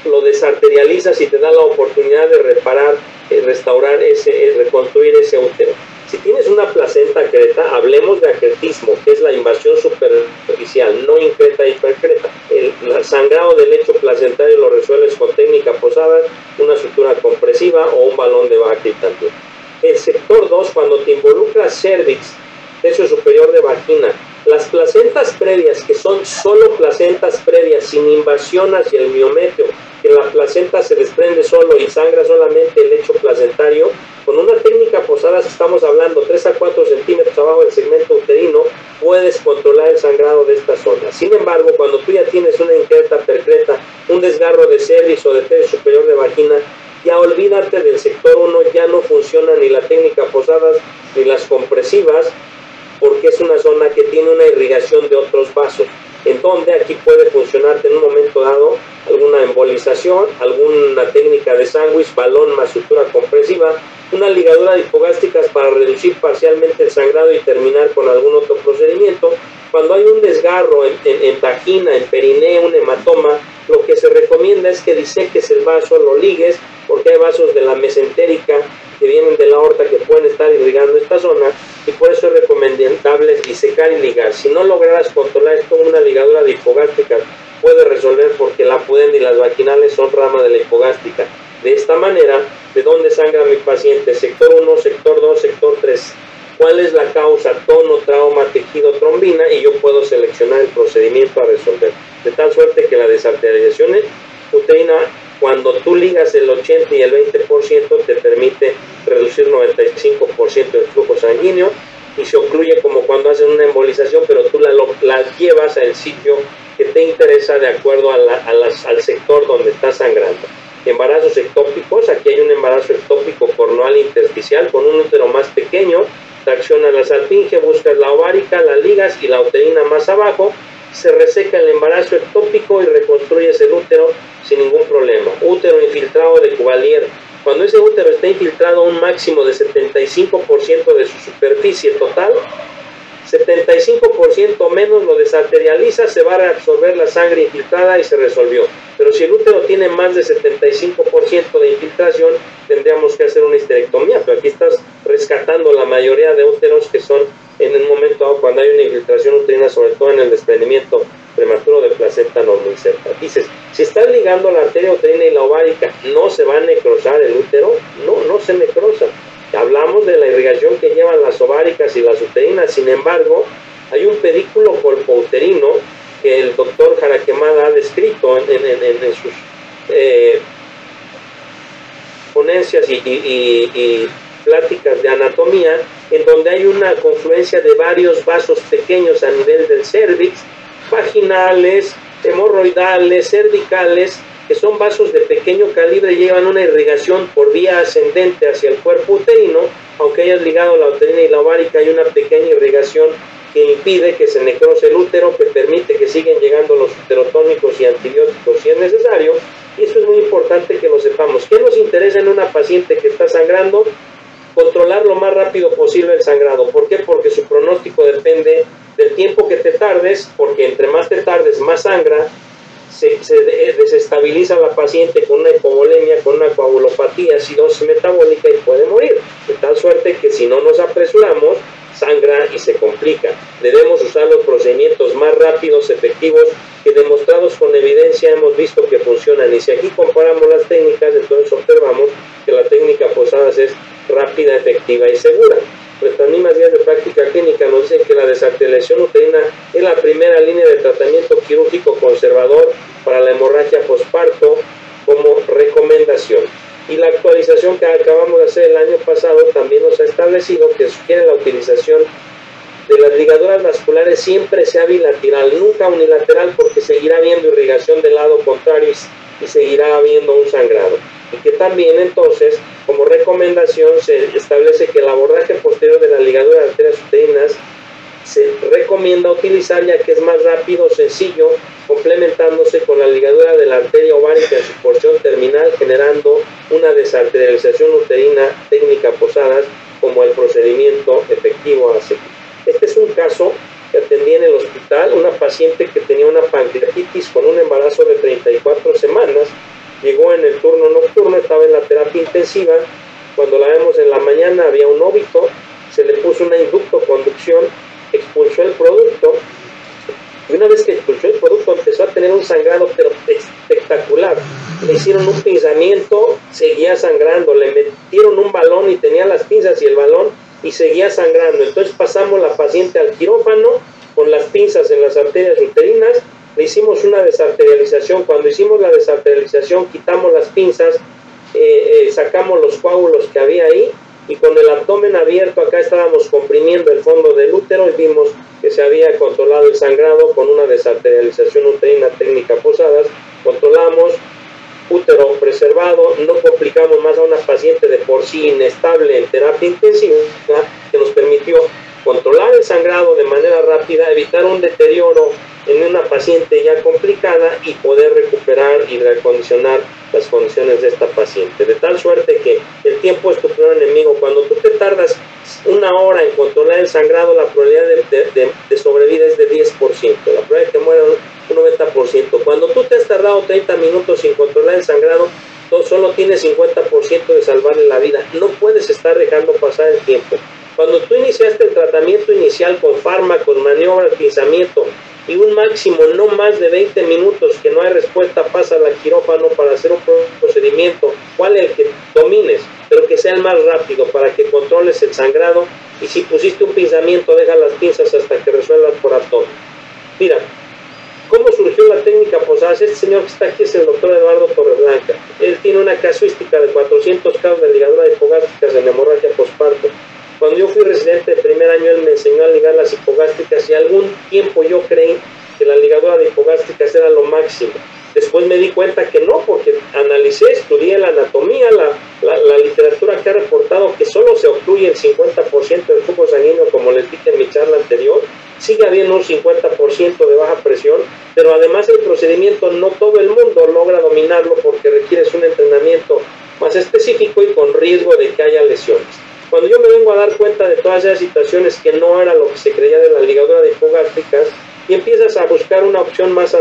lo desarterializas y te da la oportunidad de reparar, restaurar, reconstruir ese útero. Si tienes una placenta acreta, hablemos de acretismo, que es la invasión superficial, no increta hipercreta. El sangrado del lecho placentario lo resuelves con técnica Posadas, una sutura compresiva o un balón de Backlund también. El sector 2, cuando te involucras cervix, tercio superior de vagina, las placentas previas, que son solo placentas previas, sin invasión hacia el miometrio, que la placenta se desprende solo y sangra solamente el lecho placentario, con una técnica Posadas, estamos hablando 3 a 4 centímetros abajo del segmento uterino, puedes controlar el sangrado de esta zona. Sin embargo, cuando tú ya tienes una increta percreta, un desgarro de cervix o de tercio superior de vagina, ya olvídate del sector 1, ya no funciona ni la técnica Posadas ni las compresivas, porque es una zona que tiene una irrigación de otros vasos, en donde aquí puede funcionarte en un momento dado alguna embolización, alguna técnica de sándwich, balón más sutura compresiva, una ligadura de hipogástricas para reducir parcialmente el sangrado y terminar con algún otro procedimiento. Cuando hay un desgarro en vagina, en periné, un hematoma, lo que se recomienda es que diseques el vaso, lo ligues, porque hay vasos de la mesentérica que vienen de la aorta que pueden estar irrigando esta zona, y por eso es recomendable disecar y ligar. Si no lograras controlar esto, una ligadura de hipogástricas puede resolver, porque la pudenda y las vaginales son rama de la hipogástrica. De esta manera, ¿de dónde sangra mi paciente? Sector 1, sector 2, sector 3. ¿Cuál es la causa? Tono, trauma, tejido, trombina, y yo puedo seleccionar el procedimiento a resolver. De tal suerte que la desarterialización uterina, cuando tú ligas el 80 y el 20%, te permite reducir 95% del flujo sanguíneo, y se ocluye como cuando hacen una embolización, pero tú la llevas al sitio que te interesa de acuerdo al sector donde está sangrando. Embarazos ectópicos, aquí hay un embarazo ectópico cornual intersticial con un útero más pequeño, tracciona la salpinge, buscas la ovárica, la ligas y la uterina más abajo, se reseca el embarazo ectópico y reconstruyes el útero sin ningún problema. Útero infiltrado de Cuvelier. Cuando ese útero está infiltrado a un máximo de 75% de su superficie total, 75% menos lo desarterializa, se va a reabsorber la sangre infiltrada y se resolvió. Pero si el útero tiene más de 75% de infiltración, tendríamos que hacer una histerectomía, pero aquí estás rescatando la mayoría de úteros que son en el momento dado cuando hay una infiltración uterina, sobre todo en el desprendimiento prematuro de placenta normoinserta. Dices, si estás ligando la arteria uterina y la ovárica, ¿no se va a necrosar el útero? No se necrosa. Hablamos de la irrigación que llevan las ováricas y las uterinas. Sin embargo, hay un pedículo colpouterino que el doctor Jaraquemada ha descrito en sus ponencias y pláticas de anatomía, en donde hay una confluencia de varios vasos pequeños a nivel del cervix, vaginales, hemorroidales, cervicales, que son vasos de pequeño calibre y llevan una irrigación por vía ascendente hacia el cuerpo uterino. Aunque hayas ligado la uterina y la ovárica, hay una pequeña irrigación que impide que se necrose el útero, que permite que sigan llegando los uterotónicos y antibióticos si es necesario, y eso es muy importante que lo sepamos. ¿Qué nos interesa en una paciente que está sangrando? Controlar lo más rápido posible el sangrado. ¿Por qué? Porque su pronóstico depende del tiempo que te tardes, porque entre más te tardes, más sangra, se desestabiliza la paciente con una hipovolemia, con una coagulopatía, acidosis metabólica, y puede morir. De tal suerte que si no nos apresuramos, sangra y se complica. Debemos usar los procedimientos más rápidos, efectivos que demostrados con evidencia hemos visto que funcionan. Y si aquí comparamos las técnicas, entonces observamos que la técnica Posadas es rápida, efectiva y segura. Nuestras mismas guías de práctica clínica nos dicen que la desarterialización uterina es la primera línea de tratamiento quirúrgico conservador para la hemorragia posparto como recomendación. Y la actualización que acabamos de hacer el año pasado también nos ha establecido que sugiere la utilización de las ligaduras vasculares siempre sea bilateral, nunca unilateral, porque seguirá habiendo irrigación del lado contrario y seguirá habiendo un sangrado. Y que también entonces, como recomendación, se establece que el abordaje posterior de la ligadura de arterias uterinas se recomienda utilizar ya que es más rápido, sencillo, complementándose con la ligadura de la arteria ovárica en su porción terminal, generando una desarterialización uterina técnica Posadas como el procedimiento efectivo a seguir. Este es un caso que atendí en el hospital, una paciente que tenía una pancreatitis con un embarazo de 34 semanas, llegó en el turno nocturno, estaba en la terapia intensiva, cuando la vemos en la mañana había un óbito, se le puso una inductoconducción, expulsó el producto, y una vez que expulsó el producto empezó a tener un sangrado pero espectacular. Le hicieron un pinzamiento, seguía sangrando, le metieron un balón y tenía las pinzas y el balón y seguía sangrando. Entonces pasamos la paciente al quirófano con las pinzas en las arterias uterinas, le hicimos una desarterialización. Cuando hicimos la desarterialización quitamos las pinzas, sacamos los coágulos que había ahí y con el abdomen abierto acá estábamos comprimiendo el fondo del útero y vimos que se había controlado el sangrado con una desarterialización uterina técnica Posadas. Controlamos, útero preservado, no complicamos más a una paciente de por sí inestable en terapia intensiva, que nos permitió controlar el sangrado de manera rápida, evitar un deterioro en una paciente ya complicada y poder recuperar y reacondicionar las condiciones de esta paciente. De tal suerte que el tiempo es tu peor enemigo. Cuando tú te tardas una hora en controlar el sangrado, la probabilidad de sobrevida es de 10%, la probabilidad de que muera un 90%. Cuando tú te has tardado 30 minutos sin controlar el sangrado, solo tienes 50% de salvarle la vida. No puedes estar dejando pasar el tiempo. Cuando tú iniciaste el tratamiento inicial con fármacos, maniobras, pinzamiento y un máximo no más de 20 minutos que no hay respuesta, pasa al quirófano para hacer un procedimiento, cual el que domines, pero que sea el más rápido para que controles el sangrado. Y si pusiste un pinzamiento, deja las pinzas hasta que resuelvas por abdomen. Mira, ¿cómo surgió la técnica Posadas? Este señor que está aquí es el doctor Eduardo Torreblanca. Él tiene una casuística de 400 casos de ligadura hipogástricas en hemorragia posparto. Cuando yo fui residente de primer año, él me enseñó a ligar las hipogástricas y algún tiempo yo creí que la ligadura de hipogástricas era lo máximo. Después me di cuenta que no, porque analicé, estudié la anatomía, la literatura que ha reportado que solo se obstruye el 50% del flujo sanguíneo, como les dije en mi charla anterior. Sigue habiendo un 50% de baja presión, pero además el procedimiento no todo el mundo logra dominarlo porque requiere un entrenamiento más específico y con riesgo de que haya lesiones. Cuando yo me vengo a dar cuenta de todas esas situaciones que no era lo que se creía de la ligadura de hipogástricas y empiezas a buscar una opción más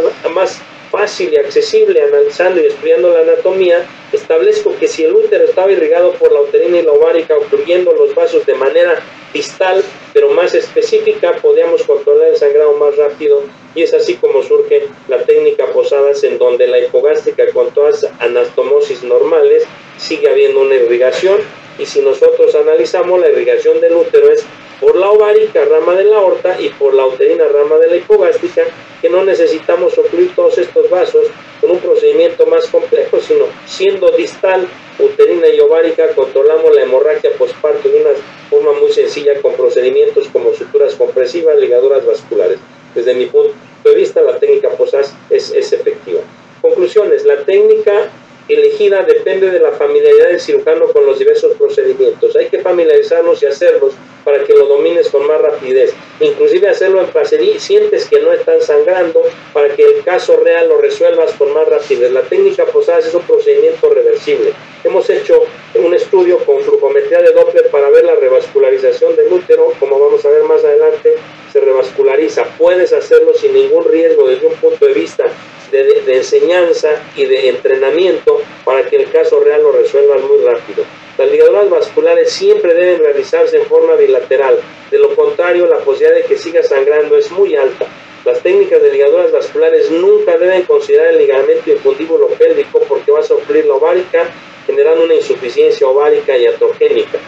fácil y accesible, analizando y estudiando la anatomía, establezco que si el útero estaba irrigado por la uterina y la ovárica, ocluyendo los vasos de manera distal, pero más específica, podíamos controlar el sangrado más rápido, y es así como surge la técnica Posadas, en donde la hipogástrica con todas anastomosis normales sigue habiendo una irrigación, y si nosotros analizamos, la irrigación del útero es por la ovárica, rama de la aorta, y por la uterina, rama de la hipogástrica, que no necesitamos ocluir todos estos vasos con un procedimiento más complejo, sino siendo distal, uterina y ovárica, controlamos la hemorragia posparto de una forma muy sencilla con procedimientos como suturas compresivas, ligaduras vasculares. Desde mi punto de vista, la técnica Posadas es efectiva. Conclusiones: la técnica elegida depende de la familiaridad del cirujano con los diversos procedimientos. Hay que familiarizarnos y hacerlos para que lo domines con más rapidez, inclusive hacerlo en pacientes que no están sangrando, para que el caso real lo resuelvas con más rapidez. La técnica Posadas es un procedimiento reversible. Hemos hecho un estudio con flujometría de Doppler para ver la revascularización del útero. Como vamos a ver más adelante, se revasculariza. Puedes hacerlo sin ningún riesgo desde un punto de vista de enseñanza y de entrenamiento, para que el caso real lo resuelvan muy rápido. Las ligaduras vasculares siempre deben realizarse en forma bilateral, de lo contrario la posibilidad de que siga sangrando es muy alta. Las técnicas de ligaduras vasculares vasculares nunca deben considerar el ligamento infundíbulo pélvico porque va a sufrir la ovárica, generando una insuficiencia ovárica y iatrogénica.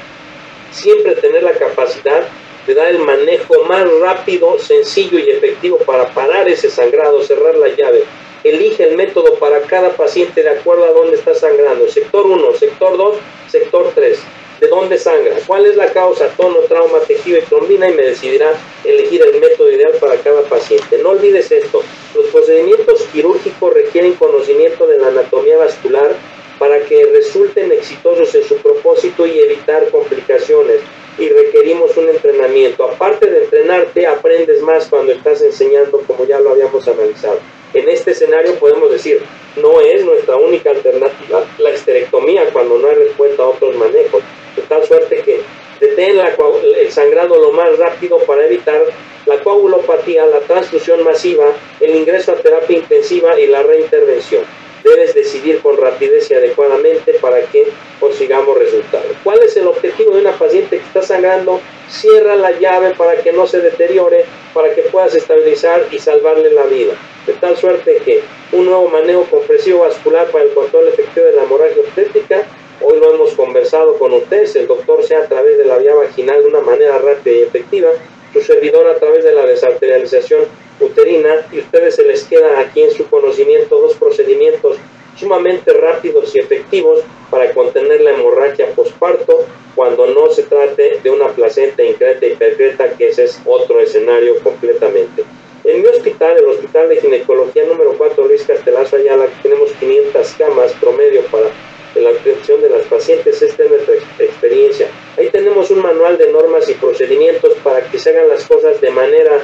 Siempre tener la capacidad de dar el manejo más rápido, sencillo y efectivo para parar ese sangrado, cerrar la llave. Elige el método para cada paciente de acuerdo a dónde está sangrando. Sector 1, sector 2, sector 3. ¿De dónde sangra? ¿Cuál es la causa? Tono, trauma, tejido y trombina, y me decidirá elegir el método ideal para cada paciente. No olvides esto, los procedimientos quirúrgicos requieren conocimiento de la anatomía vascular para que resulten exitosos en su propósito y evitar complicaciones, y requerimos un entrenamiento. Aparte de entrenarte, aprendes más cuando estás enseñando, como ya lo habíamos analizado. En este escenario podemos decir, no es nuestra única alternativa la histerectomía cuando no hay respuesta a otros manejos, de tal suerte que detén el sangrado lo más rápido para evitar la coagulopatía, la transfusión masiva, el ingreso a terapia intensiva y la reintervención. Debes decidir con rapidez y adecuadamente para que consigamos resultados. ¿Cuál es el objetivo de una paciente que está sangrando? Cierra la llave para que no se deteriore, para que puedas estabilizar y salvarle la vida. De tal suerte que un nuevo manejo compresivo vascular para el control efectivo de la hemorragia obstétrica, hoy lo hemos conversado con ustedes, el doctor sea a través de la vía vaginal de una manera rápida y efectiva, su servidor a través de la desarterialización uterina, y a ustedes se les queda aquí en su conocimiento dos procedimientos sumamente rápidos y efectivos para contener la hemorragia posparto cuando no se trate de una placenta increta y percreta, que ese es otro escenario completamente. En mi hospital, el Hospital de Ginecología número 4 Luis Castelazo Ayala, tenemos 500 camas promedio para la atención de las pacientes. Esta es nuestra experiencia. Ahí tenemos un manual de normas y procedimientos para que se hagan las cosas de manera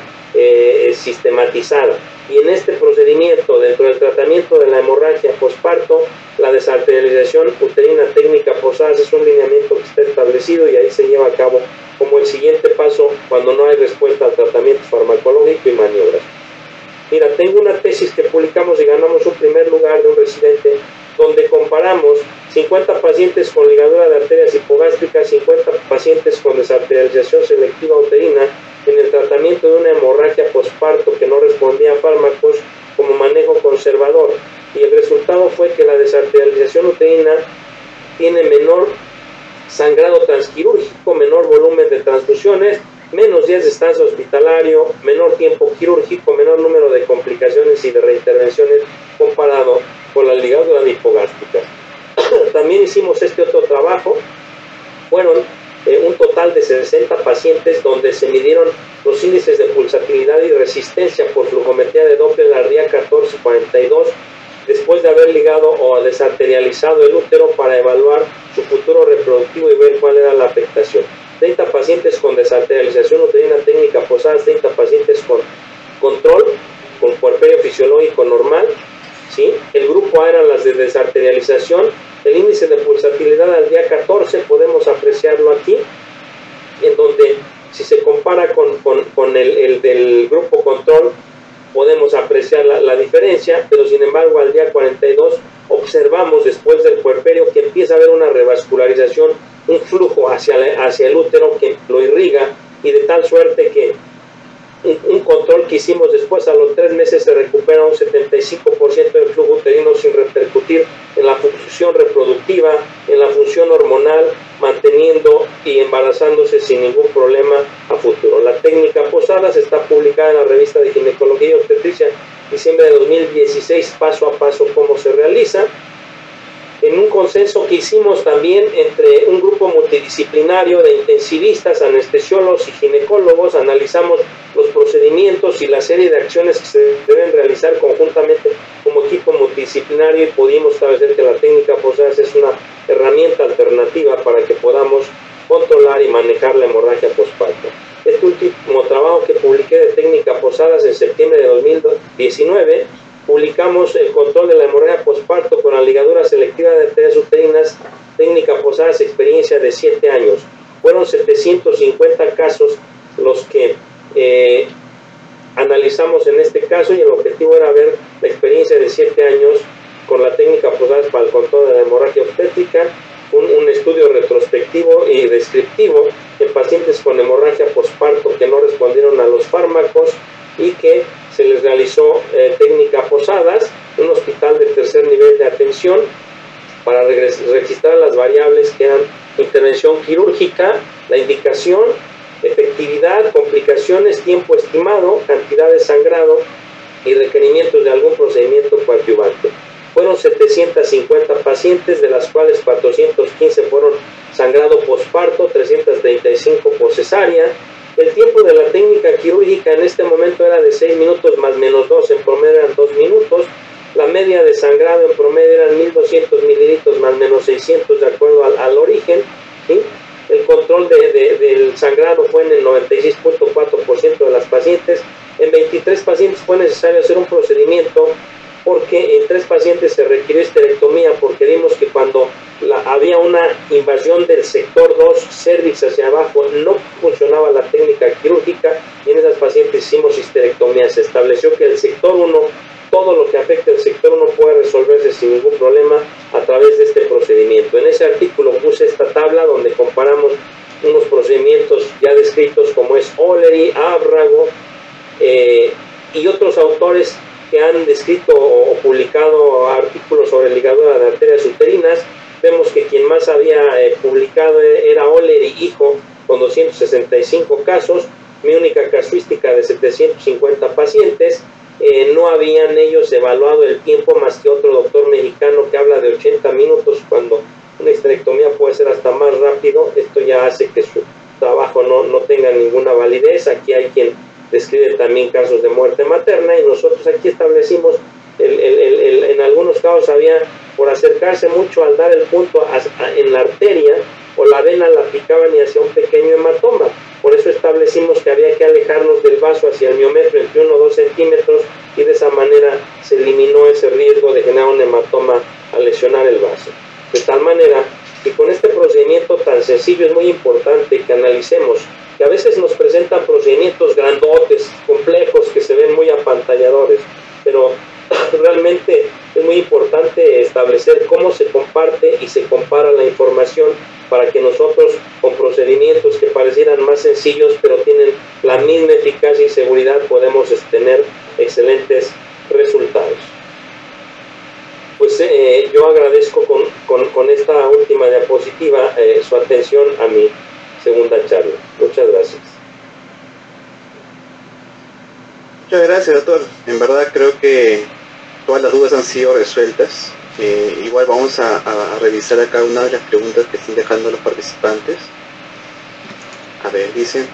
sistematizada. Y en este procedimiento, dentro del tratamiento de la hemorragia posparto, la desarterialización uterina técnica Posadas es un lineamiento que está establecido, y ahí se lleva a cabo como el siguiente paso cuando no hay respuesta al tratamiento farmacológico y maniobras. Mira, tengo una tesis que publicamos y ganamos un primer lugar de un residente, donde comparamos 50 pacientes con ligadura de arterias hipogástricas, 50 pacientes con desarterialización selectiva uterina en el tratamiento de una hemorragia posparto que no respondía a fármacos como manejo conservador. Y el resultado fue que la desarterialización uterina tiene menor sangrado transquirúrgico, menor volumen de transfusiones, menos días de estancia hospitalario, menor tiempo quirúrgico, menor número de complicaciones y de reintervenciones comparado con la ligadura hipogástrica. También hicimos este otro trabajo. Fueron un total de 60 pacientes donde se midieron los índices de pulsatilidad y resistencia por flujometría de Doppler la RIA 1442 después de haber ligado o desarterializado el útero para evaluar su futuro reproductivo y ver cuál era la afectación. 30 pacientes con desarterialización uterina técnica Posadas, 30 pacientes con control, con puerperio fisiológico normal, ¿sí? El grupo A eran las de desarterialización. El índice de pulsatilidad al día 14 podemos apreciarlo aquí, en donde si se compara con el del grupo control, podemos apreciar la diferencia, pero sin embargo al día 42 observamos después del puerperio que empieza a haber una revascularización, un flujo hacia el útero que lo irriga, y de tal suerte que un control que hicimos después a los 3 meses se recupera un 75% del flujo uterino sin repercutir en la función reproductiva, en la función hormonal, manteniendo y embarazándose sin ningún problema a futuro. La técnica Posadas está publicada en la revista de Ginecología y Obstetricia, diciembre de 2016, paso a paso cómo se realiza. En un consenso que hicimos también entre un grupo multidisciplinario de intensivistas, anestesiólogos y ginecólogos, analizamos los procedimientos y la serie de acciones que se deben realizar conjuntamente como equipo multidisciplinario, y pudimos establecer que la técnica Posadas es una herramienta alternativa para que podamos controlar y manejar la hemorragia posparto. Este último trabajo que publiqué de técnica Posadas en septiembre de 2019, publicamos el control de la hemorragia posparto con la ligadura selectiva de arterias uterinas, técnica Posadas, experiencia de 7 años. Fueron 750 casos los que analizamos en este caso, y el objetivo era ver la experiencia de 7 años con la técnica Posadas para el control de la hemorragia obstétrica. Un estudio retrospectivo y descriptivo en pacientes con hemorragia posparto que no respondieron a los fármacos y que se les realizó técnica Posadas, un hospital de tercer nivel de atención, para registrar las variables que eran intervención quirúrgica, la indicación, efectividad, complicaciones, tiempo estimado, cantidad de sangrado y requerimientos de algún procedimiento coadyuvante. Fueron 750 pacientes, de las cuales 415 fueron sangrado posparto, 335 por cesárea. El tiempo de la técnica quirúrgica en este momento era de 6 minutos más menos 2, en promedio eran 2 minutos. La media de sangrado en promedio eran 1200 mililitros más menos 600 de acuerdo al origen, ¿sí? El control del sangrado fue en el 96.4% de las pacientes. En 23 pacientes fue necesario hacer un procedimiento porque en 3 pacientes se requirió histerectomía, porque vimos que cuando había una invasión del sector 2, cervix hacia abajo, no funcionaba la técnica quirúrgica y en esas pacientes hicimos histerectomía. Se estableció que el sector 1, todo lo que afecta al sector 1 puede resolverse sin ningún problema a través de este procedimiento. En ese artículo puse esta tabla donde comparamos unos procedimientos ya descritos como es O'Leary, Ábrago y otros autores que han descrito o publicado artículos sobre ligadura de arterias uterinas. Vemos que quien más había publicado era O'Leary, hijo, con 265 casos, mi única casuística de 750 pacientes. No habían ellos evaluado el tiempo más que otro doctor mexicano que habla de 80 minutos, cuando una histerectomía puede ser hasta más rápido. Esto ya hace que su trabajo no tenga ninguna validez. Aquí hay quien describe también casos de muerte materna y nosotros aquí establecimos en algunos casos había, por acercarse mucho al dar el punto en la arteria o la vena, la picaban y hacía un pequeño hematoma. Por eso establecimos que había que alejarnos del vaso hacia el miometrio entre 1 o 2 centímetros y de esa manera se eliminó ese riesgo de generar un hematoma al lesionar el vaso. De tal manera que con este procedimiento tan sencillo es muy importante que analicemos que a veces nos presentan procedimientos grandotes, complejos, que se ven muy apantalladores, pero realmente es muy importante establecer cómo se comparte y se compara la información para que nosotros, con procedimientos que parecieran más sencillos pero tienen la misma eficacia y seguridad, podemos tener excelentes resultados. Pues yo agradezco con esta última diapositiva su atención a mi segunda charla. Muchas gracias. Muchas gracias, doctor. En verdad creo que todas las dudas han sido resueltas. Igual vamos a revisar acá una de las preguntas que están dejando los participantes. A ver, dice: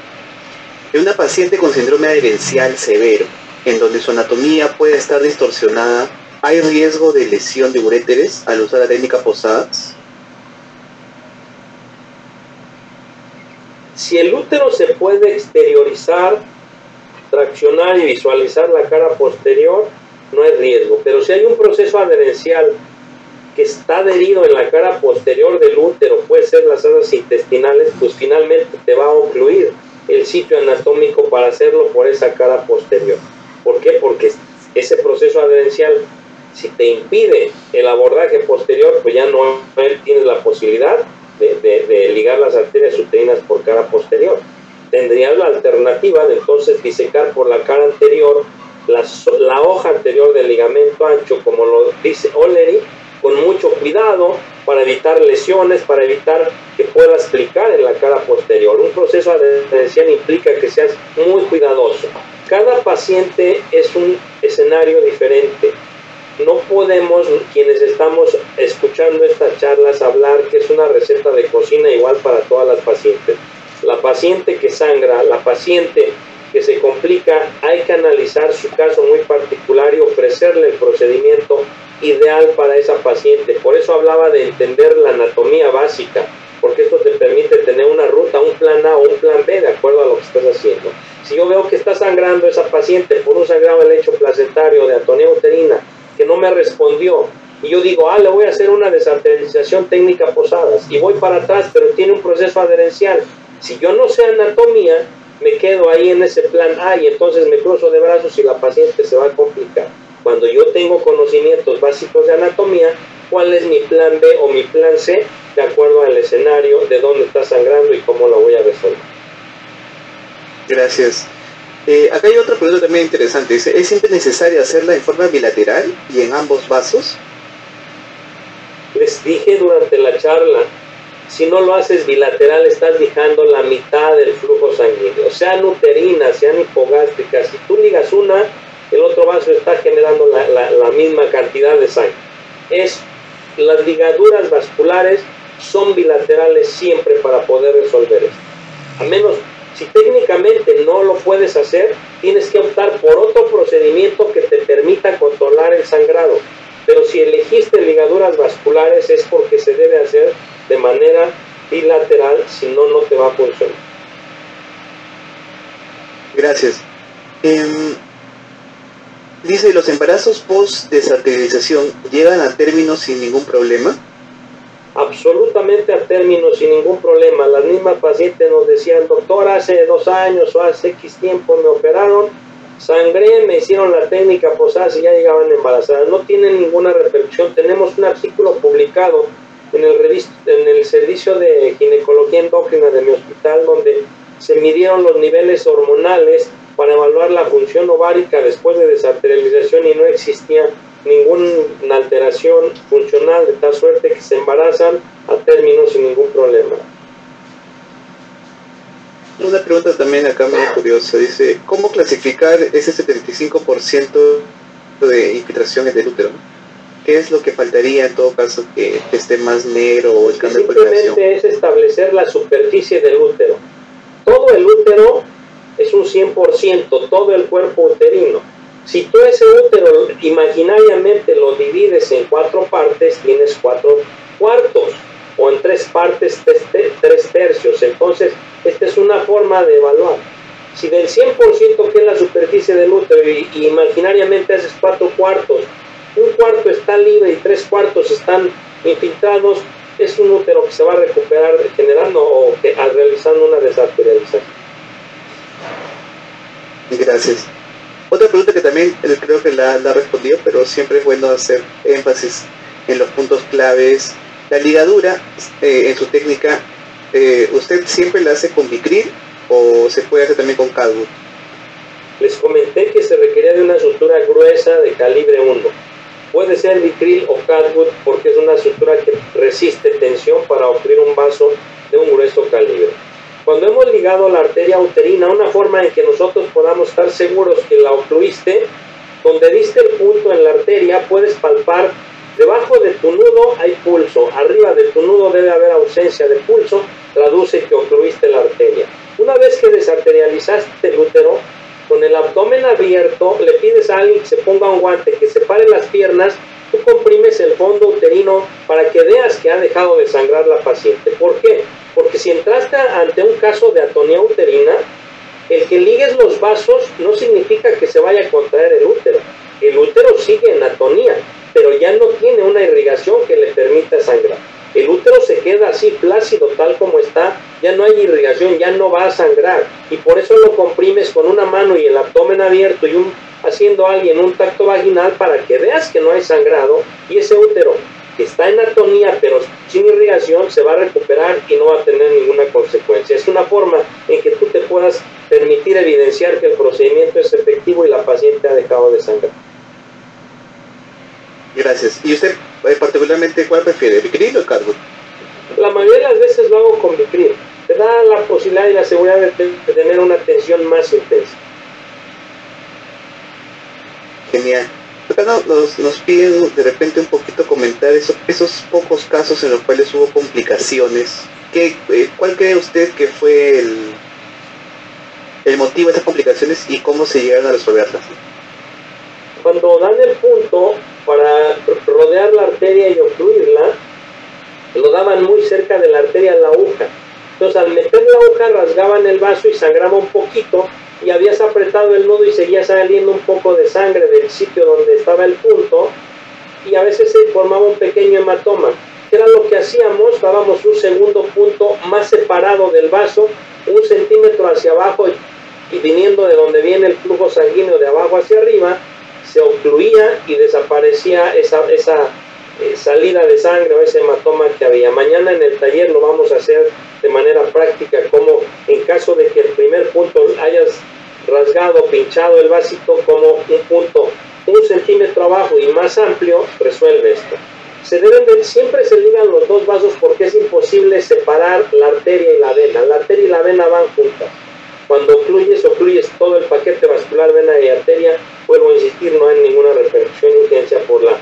en una paciente con síndrome adherencial severo, en donde su anatomía puede estar distorsionada, ¿hay riesgo de lesión de uréteres al usar la técnica Posadas? Si el útero se puede exteriorizar, traccionar y visualizar la cara posterior, no hay riesgo. Pero si hay un proceso adherencial que está adherido en la cara posterior del útero, puede ser las asas intestinales, pues finalmente te va a ocluir el sitio anatómico para hacerlo por esa cara posterior. ¿Por qué? Porque ese proceso adherencial, si te impide el abordaje posterior, pues ya no tienes la posibilidad de ligar las arterias uterinas por cara posterior. Tendrías la alternativa de entonces disecar por la cara anterior la hoja anterior del ligamento ancho, como lo dice O'Leary, con mucho cuidado para evitar lesiones, para evitar que puedas clicar en la cara posterior. Un proceso adherencial implica que seas muy cuidadoso. Cada paciente es un escenario diferente. No podemos, quienes estamos escuchando estas charlas, hablar que es una receta de cocina igual para todas las pacientes. La paciente que sangra, la paciente que se complica, hay que analizar su caso muy particular y ofrecerle el procedimiento ideal para esa paciente. Por eso hablaba de entender la anatomía básica, porque esto te permite tener una ruta, un plan A o un plan B de acuerdo a lo que estás haciendo. Si yo veo que está sangrando esa paciente por un sangrado del lecho placentario de atonía uterina que no me respondió, y yo digo, le voy a hacer una desarterialización técnica Posadas, y voy para atrás, pero tiene un proceso adherencial. Si yo no sé anatomía, me quedo ahí en ese plan A y entonces me cruzo de brazos y la paciente se va a complicar. Cuando yo tengo conocimientos básicos de anatomía, ¿cuál es mi plan B o mi plan C? De acuerdo al escenario, de dónde está sangrando y cómo lo voy a resolver. Gracias. Acá hay otra pregunta también interesante. Dice, ¿es siempre necesario hacerla en forma bilateral y en ambos vasos? Les dije durante la charla, si no lo haces bilateral estás dejando la mitad del flujo sanguíneo, sean uterinas, sean hipogástricas. Si tú ligas una, el otro vaso está generando la misma cantidad de sangre. Las ligaduras vasculares son bilaterales siempre para poder resolver esto. A menos, si técnicamente no lo puedes hacer, tienes que optar por otro procedimiento que te permita controlar el sangrado. Pero si elegiste ligaduras vasculares es porque se debe hacer de manera bilateral, si no, no te va a funcionar. Gracias. Dice, ¿los embarazos post-desarterialización llegan a término sin ningún problema? Absolutamente a término, sin ningún problema. Las mismas pacientes nos decían, doctor, hace 2 años o hace X tiempo me operaron, sangré, me hicieron la técnica Posadas y ya llegaban embarazadas. No tienen ninguna repercusión. Tenemos un artículo publicado en el servicio de ginecología endócrina de mi hospital, donde se midieron los niveles hormonales para evaluar la función ovárica después de desarterialización y no existía ninguna alteración funcional, de tal suerte que se embarazan a término sin ningún problema. Una pregunta también acá muy curiosa, dice, ¿cómo clasificar ese 75% de infiltraciones del útero? ¿Qué es lo que faltaría en todo caso que esté más negro o el cambio de coloración? Simplemente es establecer la superficie del útero. Todo el útero es un 100%, todo el cuerpo uterino. Si tú ese útero imaginariamente lo divides en 4 partes, tienes 4 cuartos, o en 3 partes, 3 tercios. Entonces, esta es una forma de evaluar. Si del 100% que es la superficie del útero y imaginariamente haces 4 cuartos, un cuarto está libre y 3 cuartos están infiltrados, es un útero que se va a recuperar generando o realizando una desarterialización. Gracias. Otra pregunta que también creo que la respondió, pero siempre es bueno hacer énfasis en los puntos claves. La ligadura, en su técnica, ¿usted siempre la hace con Vicryl o se puede hacer también con Cadwood? Les comenté que se requería de una sutura gruesa de calibre 1. Puede ser Vicryl o Cadwood porque es una sutura que resiste tensión para obtener un vaso de un grueso calibre. Cuando hemos ligado la arteria uterina, una forma en que nosotros podamos estar seguros que la ocluiste, donde diste el punto en la arteria, puedes palpar, debajo de tu nudo hay pulso, arriba de tu nudo debe haber ausencia de pulso, traduce que ocluiste la arteria. Una vez que desarterializaste el útero, con el abdomen abierto, le pides a alguien que se ponga un guante, que separe las piernas, tú comprimes el fondo uterino para que veas que ha dejado de sangrar la paciente. ¿Por qué? Porque si entraste ante un caso de atonía uterina, el que ligues los vasos no significa que se vaya a contraer el útero. El útero sigue en atonía, pero ya no tiene una irrigación que le permita sangrar. El útero se queda así plácido, tal como está, ya no hay irrigación, ya no va a sangrar. Y por eso lo comprimes con una mano y el abdomen abierto y haciendo a alguien un tacto vaginal para que veas que no hay sangrado, y ese útero que está en atonía pero sin irrigación se va a recuperar y no va a tener ninguna consecuencia. Es una forma en que tú te puedas permitir evidenciar que el procedimiento es efectivo y la paciente ha dejado de sangrar. Gracias. ¿Y usted particularmente cuál prefiere, Vicryl o Cadwood? La mayoría de las veces lo hago con Vicryl. Te da la posibilidad y la seguridad de tener una atención más intensa. Genial. Acá nos piden de repente un poquito comentar esos pocos casos en los cuales hubo complicaciones. ¿Cuál cree usted que fue el motivo de esas complicaciones y cómo se llegaron a resolverlas? Cuando dan el punto para rodear la arteria y ocluirla, lo daban muy cerca de la arteria la aguja. Entonces al meter la aguja rasgaban el vaso y sangraba un poquito, y habías apretado el nudo y seguía saliendo un poco de sangre del sitio donde estaba el punto, y a veces se formaba un pequeño hematoma. ¿Qué era lo que hacíamos? Dábamos un segundo punto más separado del vaso, 1 centímetro hacia abajo, y viniendo de donde viene el flujo sanguíneo de abajo hacia arriba, se ocluía y desaparecía esa salida de sangre o ese hematoma que había. Mañana en el taller lo vamos a hacer de manera práctica, como en caso de que el primer punto hayas rasgado, pinchado el vasito como un punto 1 centímetro abajo y más amplio, resuelve esto. Siempre se ligan los dos vasos porque es imposible separar la arteria y la vena. La arteria y la vena van juntas. Cuando ocluyes todo el paquete vascular, vena y arteria, vuelvo a insistir, no hay ninguna repercusión ni urgencia por la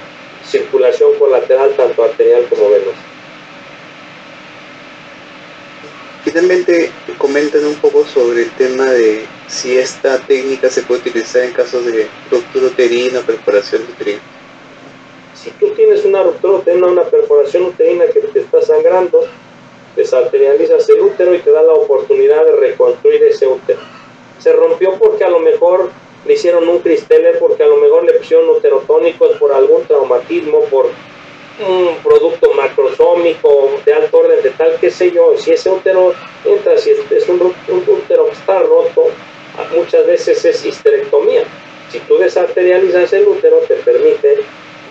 circulación colateral, tanto arterial como venosa. Finalmente, comentan un poco sobre el tema de si esta técnica se puede utilizar en casos de ruptura uterina o perforación uterina. Si tú tienes una ruptura uterina, una perforación uterina que te está sangrando, desarterializas el útero y te da la oportunidad de reconstruir ese útero. Se rompió porque a lo mejor le hicieron un cristeller, porque a lo mejor le pusieron uterotónicos por algún traumatismo, por un producto macrosómico de alto orden de tal, qué sé yo. Si ese útero entra, si es un útero que está roto, muchas veces es histerectomía. Si tú desarterializas el útero, te permite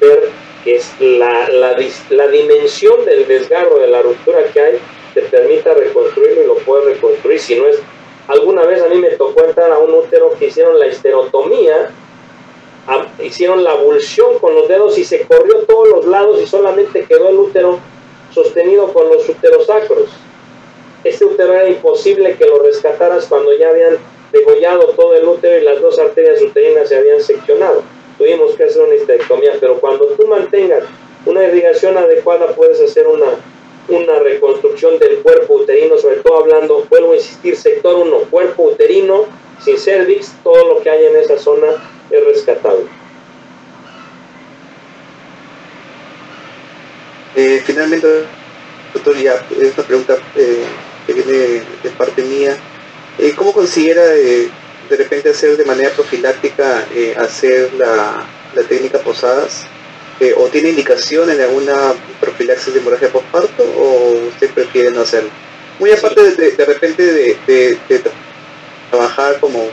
ver que es la dimensión del desgarro de la ruptura que hay, te permita reconstruirlo y lo puedes reconstruir. Si no es, alguna vez a mí me tocó entrar a un útero que hicieron la histerotomía, hicieron la abulsión con los dedos y se corrió todos los lados y solamente quedó el útero sostenido con los uterosacros. Este útero era imposible que lo rescataras cuando ya habían degollado todo el útero y las dos arterias uterinas se habían seccionado. Tuvimos que hacer una histerectomía, pero cuando tú mantengas una irrigación adecuada puedes hacer una reconstrucción del cuerpo uterino, sobre todo hablando, vuelvo a insistir, sector 1, cuerpo uterino, sin cervix, todo lo que hay en esa zona es rescatable. Finalmente, doctor, ya es una pregunta que viene de parte mía. ¿Cómo considera de repente hacer de manera profiláctica hacer la técnica Posadas? ¿O tiene indicación en alguna profilaxis de hemorragia postparto o usted prefiere no hacerlo? Muy aparte de repente de trabajar como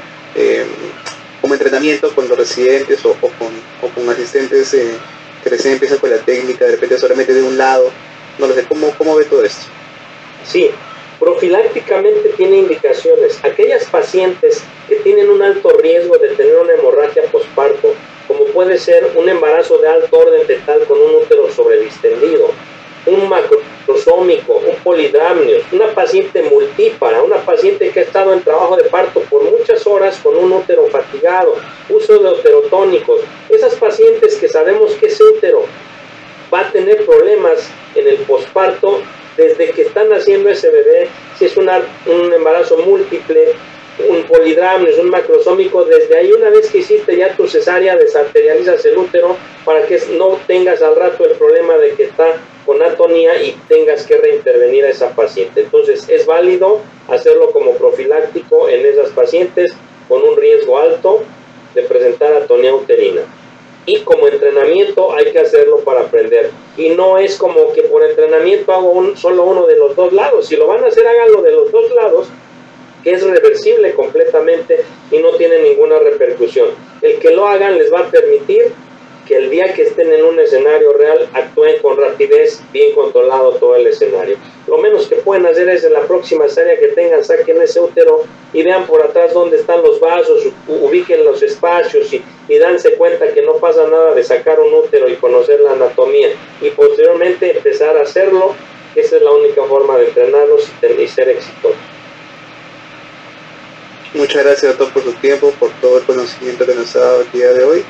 entrenamiento con los residentes o con asistentes que recién empiezan con la técnica, de repente solamente de un lado, no lo sé, ¿cómo ve todo esto? Sí, profilácticamente tiene indicaciones. Aquellas pacientes que tienen un alto riesgo de tener una hemorragia postparto, como puede ser un embarazo de alto orden fetal con un útero sobredistendido, un macrosómico, un polidamnios, una paciente multípara, una paciente que ha estado en trabajo de parto por muchas horas con un útero fatigado, uso de uterotónicos, esas pacientes que sabemos que ese útero va a tener problemas en el posparto desde que están naciendo ese bebé, si es un embarazo múltiple, un polidramnios, un macrosómico, desde ahí una vez que hiciste ya tu cesárea, desarterializas el útero para que no tengas al rato el problema de que está con atonía y tengas que reintervenir a esa paciente. Entonces es válido hacerlo como profiláctico en esas pacientes con un riesgo alto de presentar atonía uterina. Y como entrenamiento hay que hacerlo para aprender. Y no es como que por entrenamiento hago solo uno de los dos lados. Si lo van a hacer, háganlo de los dos lados, que es reversible completamente y no tiene ninguna repercusión. El que lo hagan les va a permitir que el día que estén en un escenario real actúen con rapidez, bien controlado todo el escenario. Lo menos que pueden hacer es en la próxima cesárea que tengan, saquen ese útero y vean por atrás dónde están los vasos, ubiquen los espacios y danse cuenta que no pasa nada de sacar un útero y conocer la anatomía y posteriormente empezar a hacerlo, que esa es la única forma de entrenarlos y ser exitosos. Muchas gracias, doctor, por su tiempo, por todo el conocimiento que nos ha dado el día de hoy.